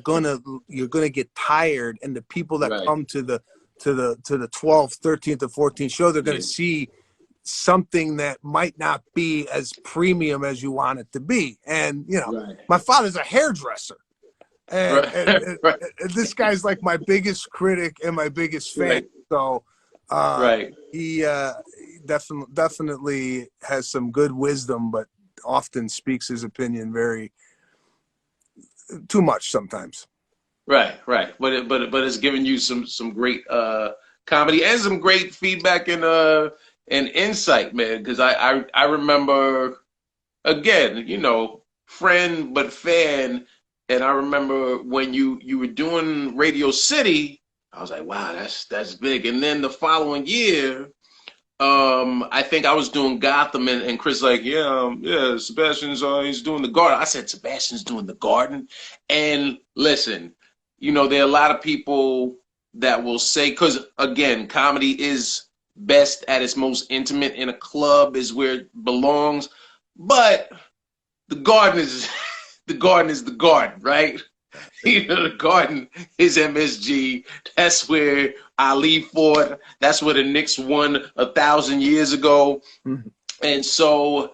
gonna get tired." And the people that come to the 12th, 13th, or 14th show, they're gonna see something that might not be as premium as you want it to be. And my father's a hairdresser, and this guy's like my biggest critic and my biggest fan. So he definitely has some good wisdom, but often speaks his opinion very too much sometimes. But it's giving you some great comedy and some great feedback and insight, man. Because I remember, again, friend but fan, and I remember when you were doing Radio City, I was like, wow, that's big. And then the following year, I think I was doing Gotham, and Chris like, Sebastian's he's doing the Garden. I said, Sebastian's doing the Garden, and listen, there are a lot of people that will say, because again, comedy is best at its most intimate in a club, is where it belongs, but the Garden is the Garden, right? The Garden is MSG. That's where Ali fought. That's where the Knicks won 1,000 years ago. Mm-hmm. And so,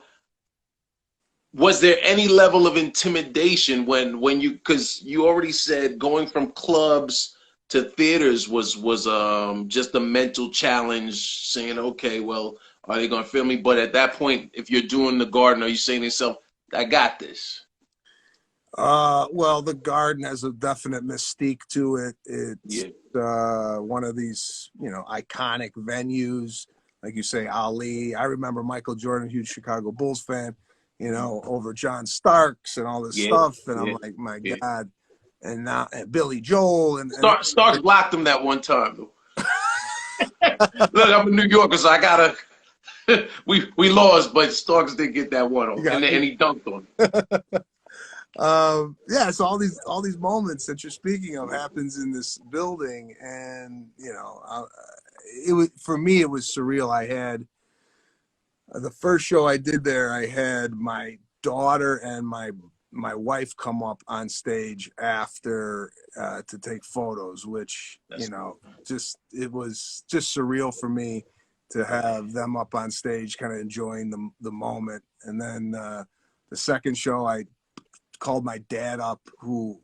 was there any level of intimidation when you, because you already said going from clubs to theaters was just a mental challenge, saying, okay, well, are they going to film me? But at that point, if you're doing the Garden, are you saying to yourself, I got this? Well, the Garden has a definite mystique to it. It's one of these, iconic venues. Like you say, Ali. I remember Michael Jordan, huge Chicago Bulls fan, over John Starks and all this stuff. And I'm like, my God. And now Billy Joel. And Starks blocked him that one time. Look, I'm a New Yorker, so I got to – we lost, but Starks did get that one off. And he dunked on him. So all these moments that you're speaking of happens in this building, and it was, for me, it was surreal. I had the first show I did there, I had my daughter and my wife come up on stage after to take photos, which it was just surreal for me to have them up on stage kind of enjoying the moment. And then the second show, I called my dad up, who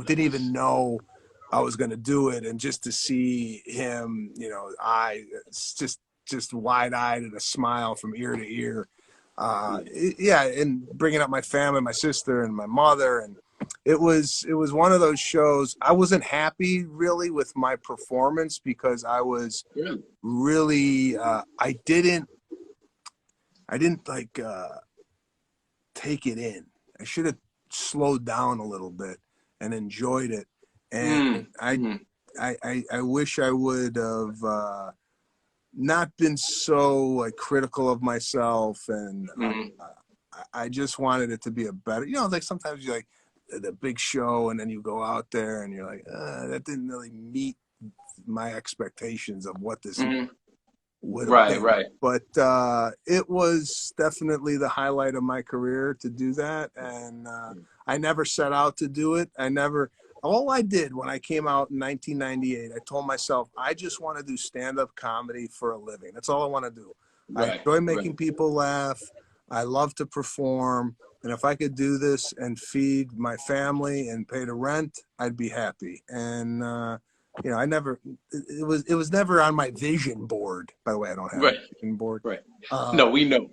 didn't even know I was going to do it, and just to see him, just wide-eyed and a smile from ear to ear, and bringing up my family, my sister and my mother, and it was one of those shows. I wasn't happy really with my performance because I was really I didn't like take it in. I should have slowed down a little bit and enjoyed it, and I wish I would have not been so critical of myself, and I just wanted it to be a better, like sometimes you like the big show and then you go out there and you're like, that didn't really meet my expectations of what this Mm-hmm. would have Right, been. right. But it was definitely the highlight of my career to do that. And I never set out to do it. All I did when I came out in 1998, I told myself, I just want to do stand-up comedy for a living. That's all I want to do. I Right, enjoy making right. people laugh. I love to perform. And if I could do this and feed my family and pay the rent, I'd be happy. And, you know, it was never on my vision board. By the way, I don't have Right, a vision board. right. Uh, No, we know.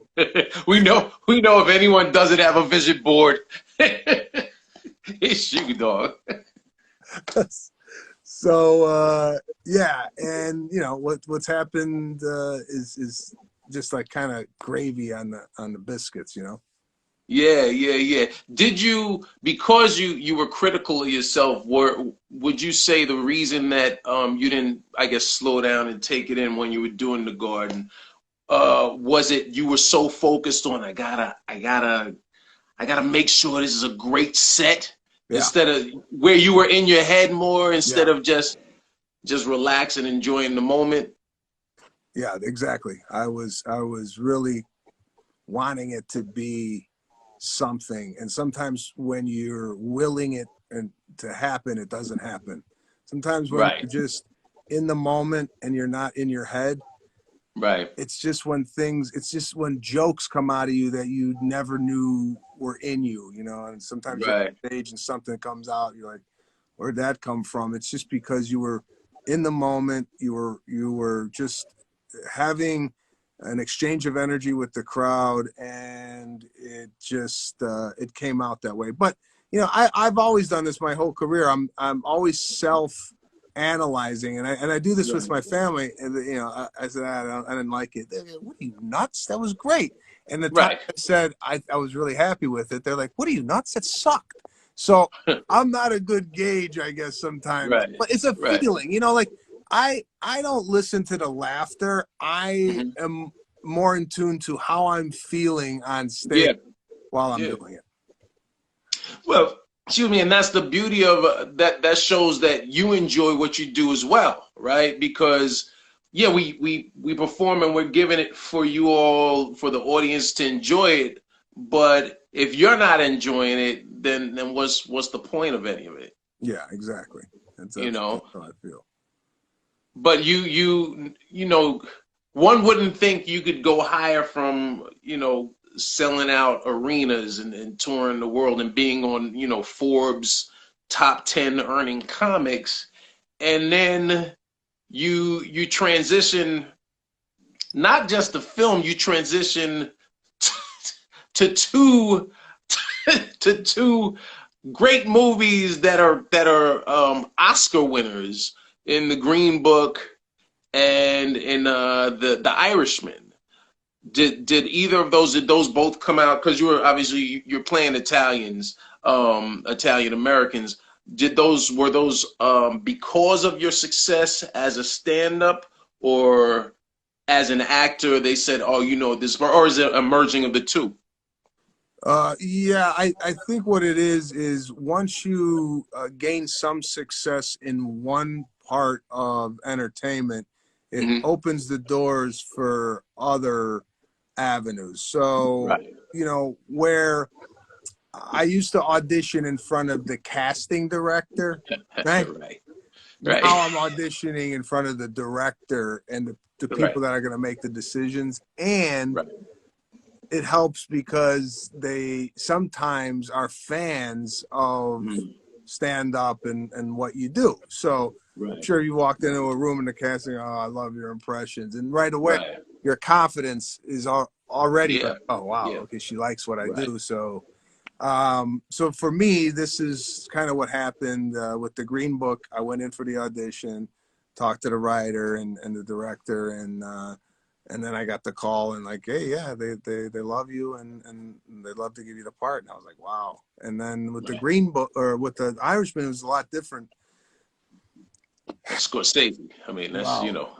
We know if anyone doesn't have a vision board, it's you, dog. so yeah, and you know what's happened is just like kind of gravy on the biscuits, you know. Yeah, yeah, yeah. Did you, because you were critical of yourself, would you say the reason that you didn't, I guess, slow down and take it in when you were doing the garden, was it you were so focused on I gotta make sure this is a great set, Yeah, instead of where you were in your head more, yeah, instead of just relax and enjoying the moment? yeah, exactly. I was really wanting it to be something, and sometimes when you're willing it and to happen, it doesn't happen. Sometimes when Right, you're just in the moment and you're not in your head, right, it's just when jokes come out of you that you never knew were in you, you know. And sometimes you're right, on stage and something comes out, you're like, where'd that come from? It's just because you were in the moment, you were just having an exchange of energy with the crowd, and it just it came out that way. But you know, I've always done this my whole career. I'm always self analyzing, and I do this with right, my family. And you know, I said I didn't like it. They're like, what are you nuts? That was great. And the time right, I said I was really happy with it, they're like, what are you nuts? That sucked. So I'm not a good gauge, I guess, sometimes. right, But it's a right. feeling, you know, like I don't listen to the laughter. I Hmm. am more in tune to how I'm feeling on stage Yeah, while I'm yeah. doing it. Well, excuse me, and that's the beauty of that. That shows that you enjoy what you do as well, right? Because yeah, we perform and we're giving it for you all, for the audience to enjoy it. But if you're not enjoying it, then what's the point of any of it? Yeah, exactly. You That's know. how I feel. But you know, one wouldn't think you could go higher from, selling out arenas and touring the world and being on, Forbes top 10 earning comics, and then you transition, not just the film, you transition to two to two great movies that are Oscar winners, in The Green Book and in the Irishman. Did either of those, did those both come out? Because you're playing Italians, Italian Americans. Were those because of your success as a stand-up, or as an actor they said, oh, this, or is it a merging of the two? Yeah, I think what it is once you gain some success in one part of entertainment, it Hmm. opens the doors for other avenues. So, Right. you know, where I used to audition in front of the casting director, right? Right. Now Right. I'm auditioning in front of the director and the Right. people that are going to make the decisions. And Right. it helps because they sometimes are fans of Mhm. stand up and what you do. So I'm Right. sure you walked into a room in the casting, oh, I love your impressions. And right away, Right. your confidence is already Yeah. like, oh, wow, Yeah. okay, she likes what I Right. do. So for me, this is kind of what happened with the Green Book. I went in for the audition, talked to the writer and the director, and then I got the call and like, hey, yeah, they love you and they'd love to give you the part. And I was like, wow. And then with the Right. Green Book or with the Irishman, it was a lot different. Scorsese. I mean, Wow.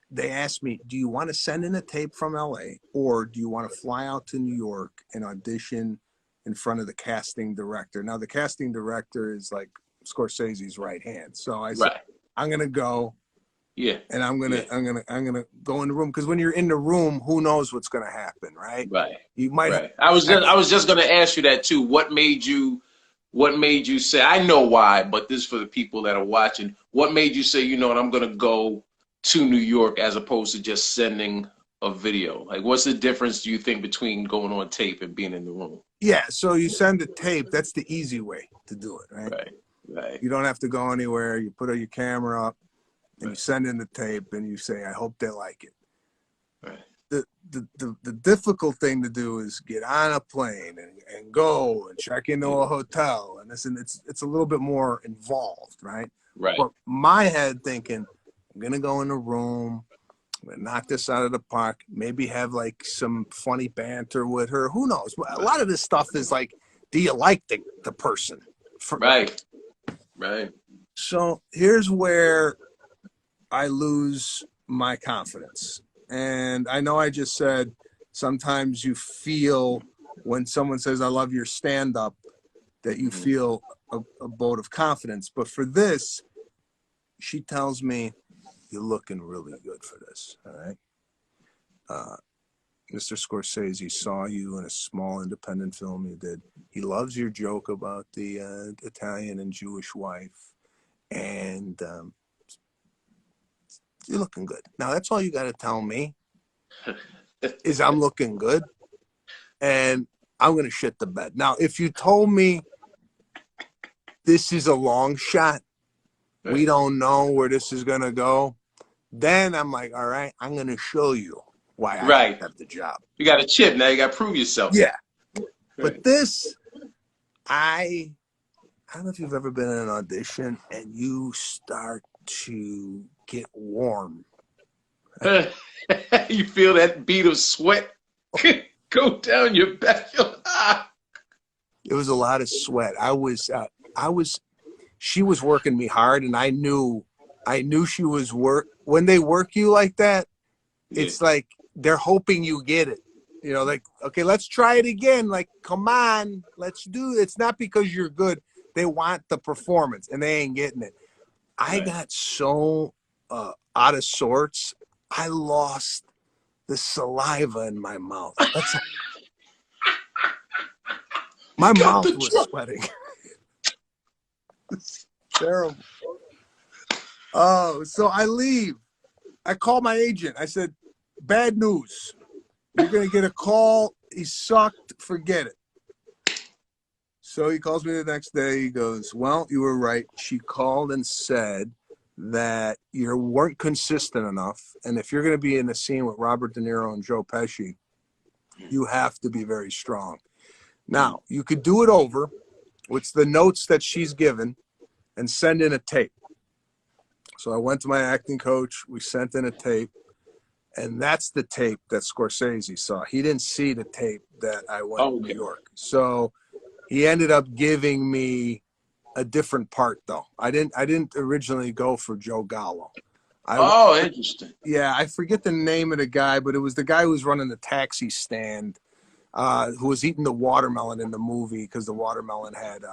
They asked me, do you want to send in a tape from LA or do you want to fly out to New York and audition in front of the casting director? Now, the casting director is like Scorsese's right hand. So I said, right. I'm going to go. Yeah. And I'm Yeah. gonna go in the room, because when you're in the room, who knows what's gonna happen, right? Right. You might. Right. I was just gonna ask you that too. What made you say? I know why, but this is for the people that are watching. What made you say, you know what, I'm gonna go to New York as opposed to just sending a video? Like, what's the difference, do you think, between going on tape and being in the room? Yeah. So you send a tape. That's the easy way to do it, right? Right. Right. You don't have to go anywhere. You put your camera up and you Right. send in the tape and you say, I hope they like it. Right. The difficult thing to do is get on a plane and go and check into a hotel, and it's a little bit more involved, right? Right. But my head thinking, I'm gonna go in the room, I'm gonna knock this out of the park, maybe have like some funny banter with her. Who knows? A lot of this stuff is like, do you like the person? Right. Right. So here's where I lose my confidence. And I know I just said sometimes you feel when someone says, I love your stand-up, that you feel a boat of confidence. But for this, she tells me, you're looking really good for this, all right? Mr. Scorsese saw you in a small independent film you did. He loves your joke about the Italian and Jewish wife. And you're looking good. Now, that's all you got to tell me is I'm looking good, and I'm going to shit the bed. Now, if you told me this is a long shot, we don't know where this is going to go, then I'm like, all right, I'm going to show you why I have the job. You got a chip. Now you got to prove yourself. Yeah. But this, I don't know if you've ever been in an audition and you start to get warm. You feel that bead of sweat go down your back. It was a lot of sweat. She was working me hard, and I knew she was when they work you like that, it's like they're hoping you get it. You know, like, okay, let's try it again. Like, come on, let's do it. It's not because you're good. They want the performance, and they ain't getting it. I got so out of sorts, I lost the saliva in my mouth. My mouth was sweating. It's terrible. Oh, so I leave. I call my agent. I said, bad news. You're going to get a call. He sucked. Forget it. So he calls me the next day. He goes, well, you were right. She called and said that you weren't consistent enough. And if you're going to be in a scene with Robert De Niro and Joe Pesci, you have to be very strong. Now, you could do it over with the notes that she's given and send in a tape. So I went to my acting coach. We sent in a tape. And that's the tape that Scorsese saw. He didn't see the tape that I went to New York. So he ended up giving me a different part, though. I didn't originally go for Joe Gallo. Interesting. Yeah, I forget the name of the guy, but it was the guy who was running the taxi stand, who was eating the watermelon in the movie because the watermelon had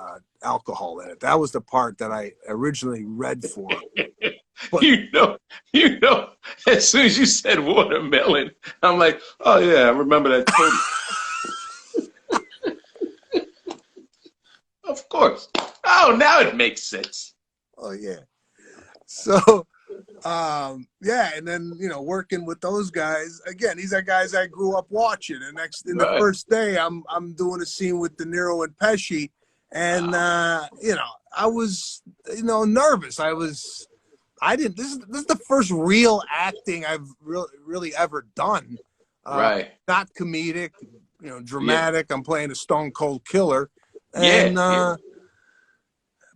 alcohol in it. That was the part that I originally read for. But, you know, as soon as you said watermelon, I'm like, oh yeah, I remember that totally. Of course. Oh, now it makes sense. Oh yeah. So, yeah, and then working with those guys again. These are guys I grew up watching. And the first day, I'm doing a scene with De Niro and Pesci, and I was nervous. This is the first real acting I've really ever done. Not comedic, dramatic. Yeah. I'm playing a stone cold killer. And,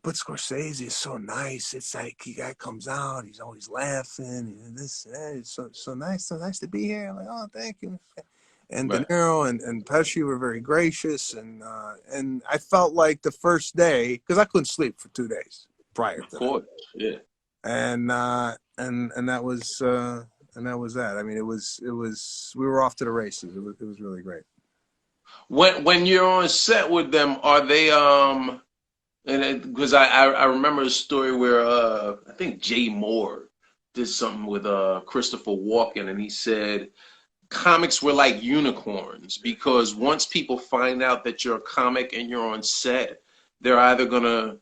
but Scorsese is so nice. It's like the guy comes out, he's always laughing. It's so nice to be here. I'm like, oh, thank you. And De Niro and Pesci were very gracious. And I felt like the first day, because I couldn't sleep for 2 days prior to that. Yeah. And that was that. I mean, it was we were off to the races. It was really great. When you're on set with them, are they because I remember a story where I think Jay Moore did something with Christopher Walken, and he said comics were like unicorns because once people find out that you're a comic and you're on set, they're either gonna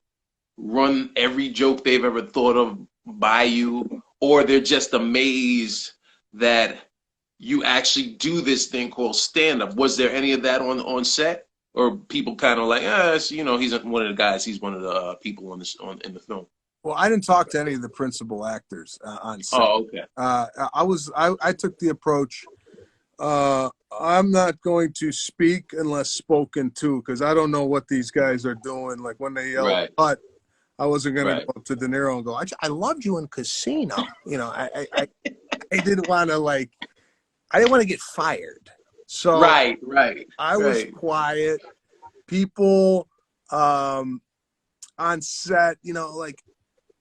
run every joke they've ever thought of by you, or they're just amazed that you actually do this thing called stand-up. Was there any of that on set, or people kind of like, you know, he's one of the guys, he's one of the people in the film? Well, I didn't talk to any of the principal actors on set. Oh, okay. I took the approach. I'm not going to speak unless spoken to, because I don't know what these guys are doing. Like when they yell cut, I wasn't going to go up to De Niro and go, I loved you in Casino. You know, I didn't want to I didn't want to get fired. So I was quiet. People on set, you know, like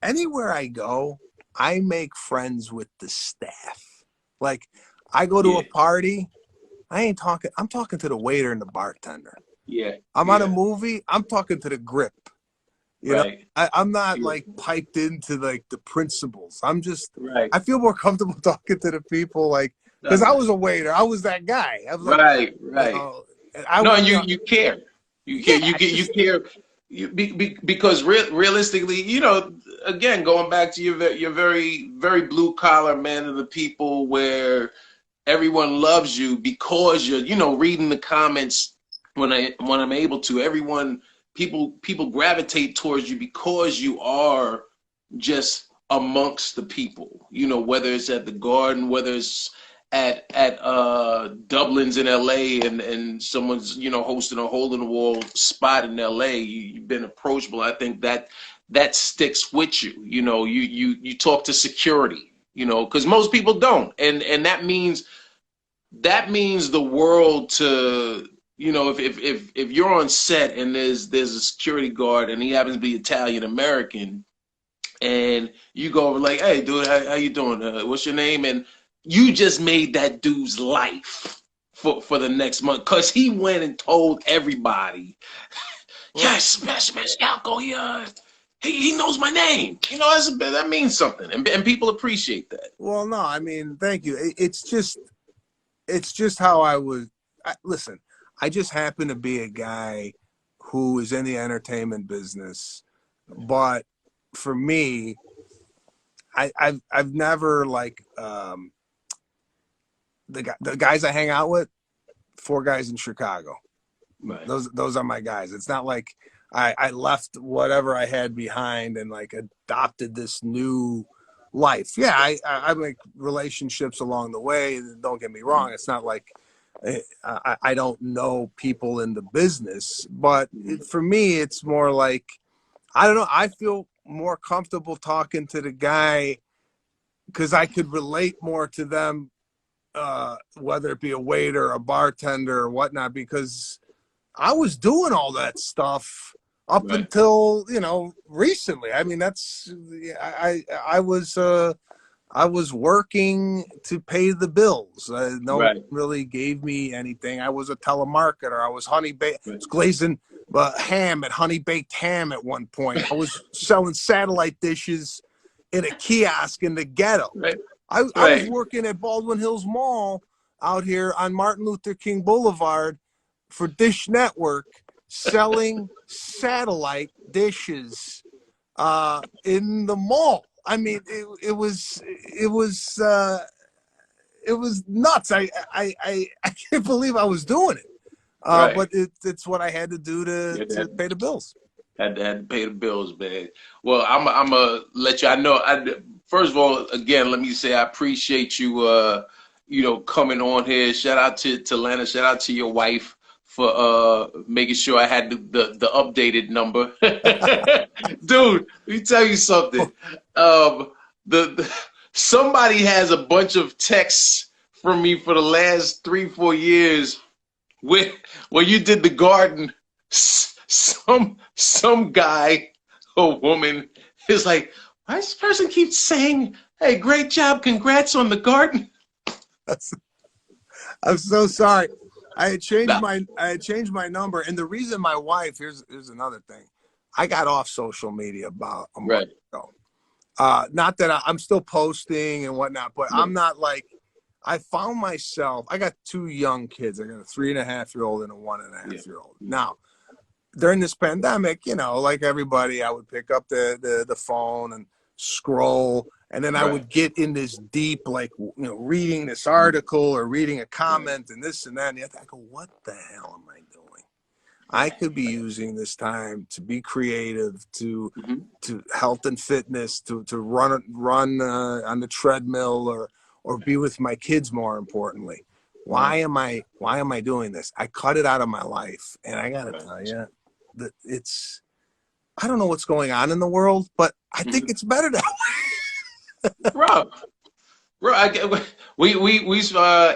anywhere I go, I make friends with the staff. Like I go to a party, I ain't talking. I'm talking to the waiter and the bartender. Yeah. I'm on a movie, I'm talking to the grip. You know, I'm not like piped into like the principals. I'm just, I feel more comfortable talking to the people, like, because I was a waiter. I was that guy. I was like, you care. You care. You care. Because realistically, you know, again, going back to your very, very blue collar man of the people, where everyone loves you because you're, you know, reading the comments when I'm able to. People gravitate towards you because you are just amongst the people. You know, whether it's at the Garden, whether it's at Dublin's in LA, and someone's, you know, hosting a hole in the wall spot in LA, you've been approachable. I think that sticks with you. You know, you talk to security, you know, because most people don't, and that means the world to, you know, if you're on set and there's a security guard and he happens to be Italian American, and you go over like, hey dude, how you doing? What's your name? And you just made that dude's life for the next month, because he went and told everybody, yes, Sebastian Maniscalco, he knows my name. You know, that means something, and people appreciate that. Well, no, I mean, thank you. It's just how I was. Listen, I just happen to be a guy who is in the entertainment business, but for me, I've never like the guys I hang out with, 4 guys in Chicago. Right. Those are my guys. It's not like I left whatever I had behind and like adopted this new life. Yeah, I make relationships along the way. Don't get me wrong. It's not like I don't know people in the business, but for me, it's more like, I don't know. I feel more comfortable talking to the guy because I could relate more to them, whether it be a waiter, a bartender, or whatnot, because I was doing all that stuff up until, you know, recently. I mean, I was working to pay the bills. No one really gave me anything. I was a telemarketer. I was glazing ham at Honey Baked Ham at one point. I was selling satellite dishes in a kiosk in the ghetto. I was working at Baldwin Hills Mall out here on Martin Luther King Boulevard for Dish Network, selling satellite dishes in the mall. I mean, it was nuts. I can't believe I was doing it. But it's what I had to do to pay the bills. Had to pay the bills, man. Well, I'm gonna let you. I know. First of all, again, let me say I appreciate you. You know, coming on here. Shout out to Lana. Shout out to your wife for making sure I had the updated number. Dude, let me tell you something. Somebody has a bunch of texts from me for the last 3-4 years where you did the Garden. Some guy or woman is like, why does this person keep saying, hey, great job, congrats on the Garden? I'm so sorry. I had changed my number, and the reason my wife, here's another thing. I got off social media about a month ago, Not that I'm still posting and whatnot, but I'm not like, I found myself, I got 2 young kids. I got a 3.5-year-old and a 1.5-year-old. Now, during this pandemic, like everybody, I would pick up the phone and scroll, and then I would get in this deep, like, reading this article or reading a comment and this and that. And I go, what the hell am I doing? I could be using this time to be creative, to health and fitness, to run on the treadmill or be with my kids. More importantly, why am I doing this? I cut it out of my life, and I gotta tell you that I don't know what's going on in the world, but I think it's better that way. Bro,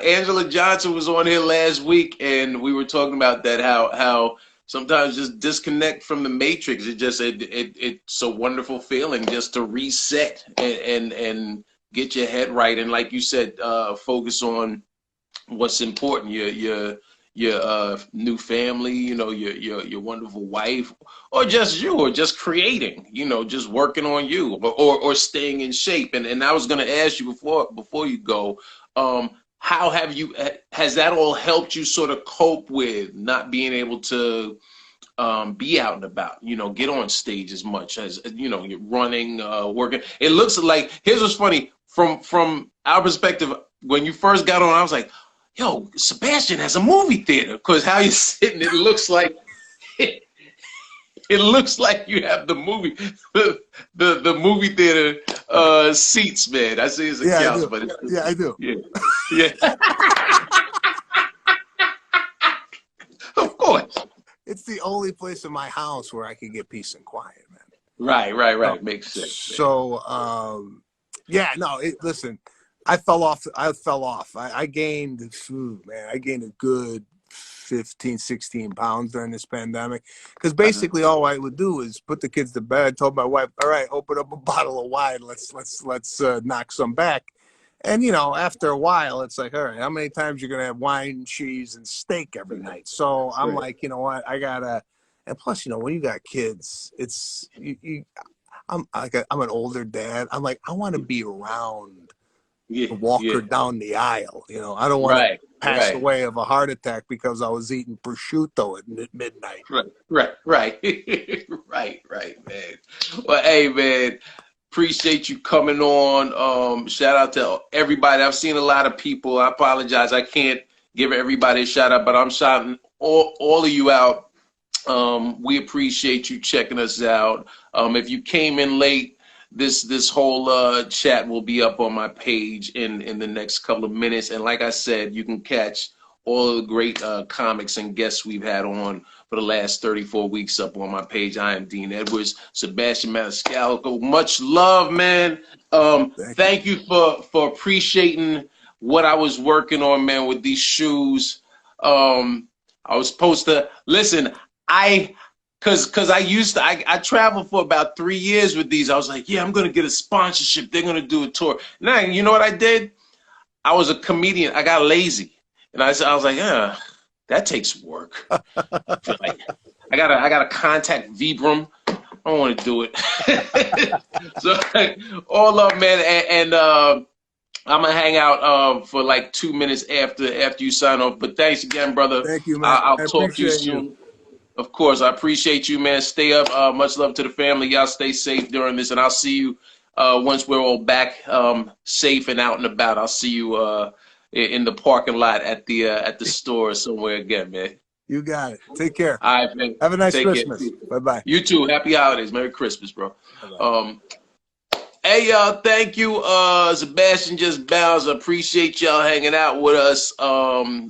Angela Johnson was on here last week, and we were talking about that, how sometimes just disconnect from the matrix. It's a wonderful feeling just to reset and get your head right, and like you said, focus on what's important. Your new family, your wonderful wife, or just you, or just creating, just working on you, or staying in shape. And I was going to ask you before you go, how has that all helped you sort of cope with not being able to be out and about, get on stage as much as, you're running, working. It looks like, here's what's funny, from our perspective, when you first got on, I was like, yo, Sebastian has a movie theater, because how you're sitting, it looks like you have the movie theater seats, man. I see it's a couch, but I do. Yeah. Of course. It's the only place in my house where I can get peace and quiet, man. Right. Makes sense. So, listen, I fell off. I gained a good 15, 16 pounds during this pandemic. Because basically all I would do is put the kids to bed, told my wife, all right, open up a bottle of wine. Let's knock some back. And, after a while, it's like, all right, how many times you're going to have wine, cheese, and steak every night? So I'm like, you know what, I got to, and plus, when you got kids, it's, I'm an older dad. I'm like, I want to be around to walk her down the aisle. I don't want to pass away of a heart attack because I was eating prosciutto at midnight. Right, man. Well, hey, man, appreciate you coming on. Shout out to everybody. I've seen a lot of people. I apologize, I can't give everybody a shout out, but I'm shouting all of you out. We appreciate you checking us out. If you came in late, this whole chat will be up on my page in the next couple of minutes. And like I said, you can catch all of the great comics and guests we've had on for the last 34 weeks up on my page. I am Dean Edwards, Sebastian Maniscalco. Much love, man. Thank you for appreciating what I was working on, man, with these shoes. I was supposed to listen. Cause I traveled for about 3 years with these. I was like, yeah, I'm gonna get a sponsorship. They're gonna do a tour. Now, you know what I did? I was a comedian. I got lazy, and I was like, yeah, that takes work. I gotta contact Vibram. I don't want to do it. So all love, man, and I'm gonna hang out for like 2 minutes after you sign off. But thanks again, brother. Thank you, man. I'll talk to you soon. Of course, I appreciate you, man. Stay up. Much love to the family. Y'all stay safe during this, and I'll see you once we're all back safe and out and about. I'll see you in the parking lot at the store somewhere again, man. You got it. Take care. All right, man. Have a nice Christmas. Bye-bye. You too. Happy holidays. Merry Christmas, bro. Hey, y'all. Thank you. Sebastian just bounds. I appreciate y'all hanging out with us.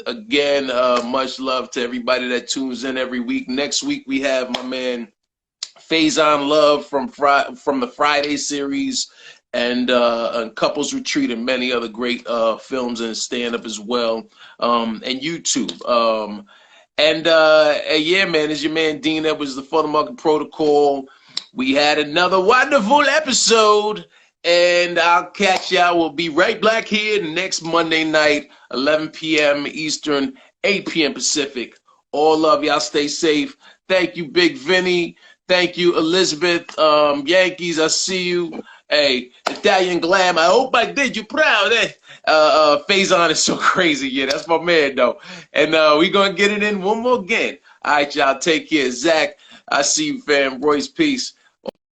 Again, much love to everybody that tunes in every week. Next week, we have my man Faison Love from the Friday series and Couples Retreat and many other great films and stand-up as well, and YouTube. Yeah, man, it's your man Dean Edwards, the Futhamuckin Protocol. We had another wonderful episode, and I'll catch y'all. We'll be right back here next Monday night, 11 p.m. Eastern, 8 p.m. Pacific. All love. Y'all stay safe. Thank you, Big Vinny. Thank you, Elizabeth. Yankees, I see you. Hey, Italian Glam, I hope I did you proud. Faison is so crazy. Yeah, that's my man, though. And we going to get it in one more again. All right, y'all, take care. Zach, I see you, fam. Royce, peace.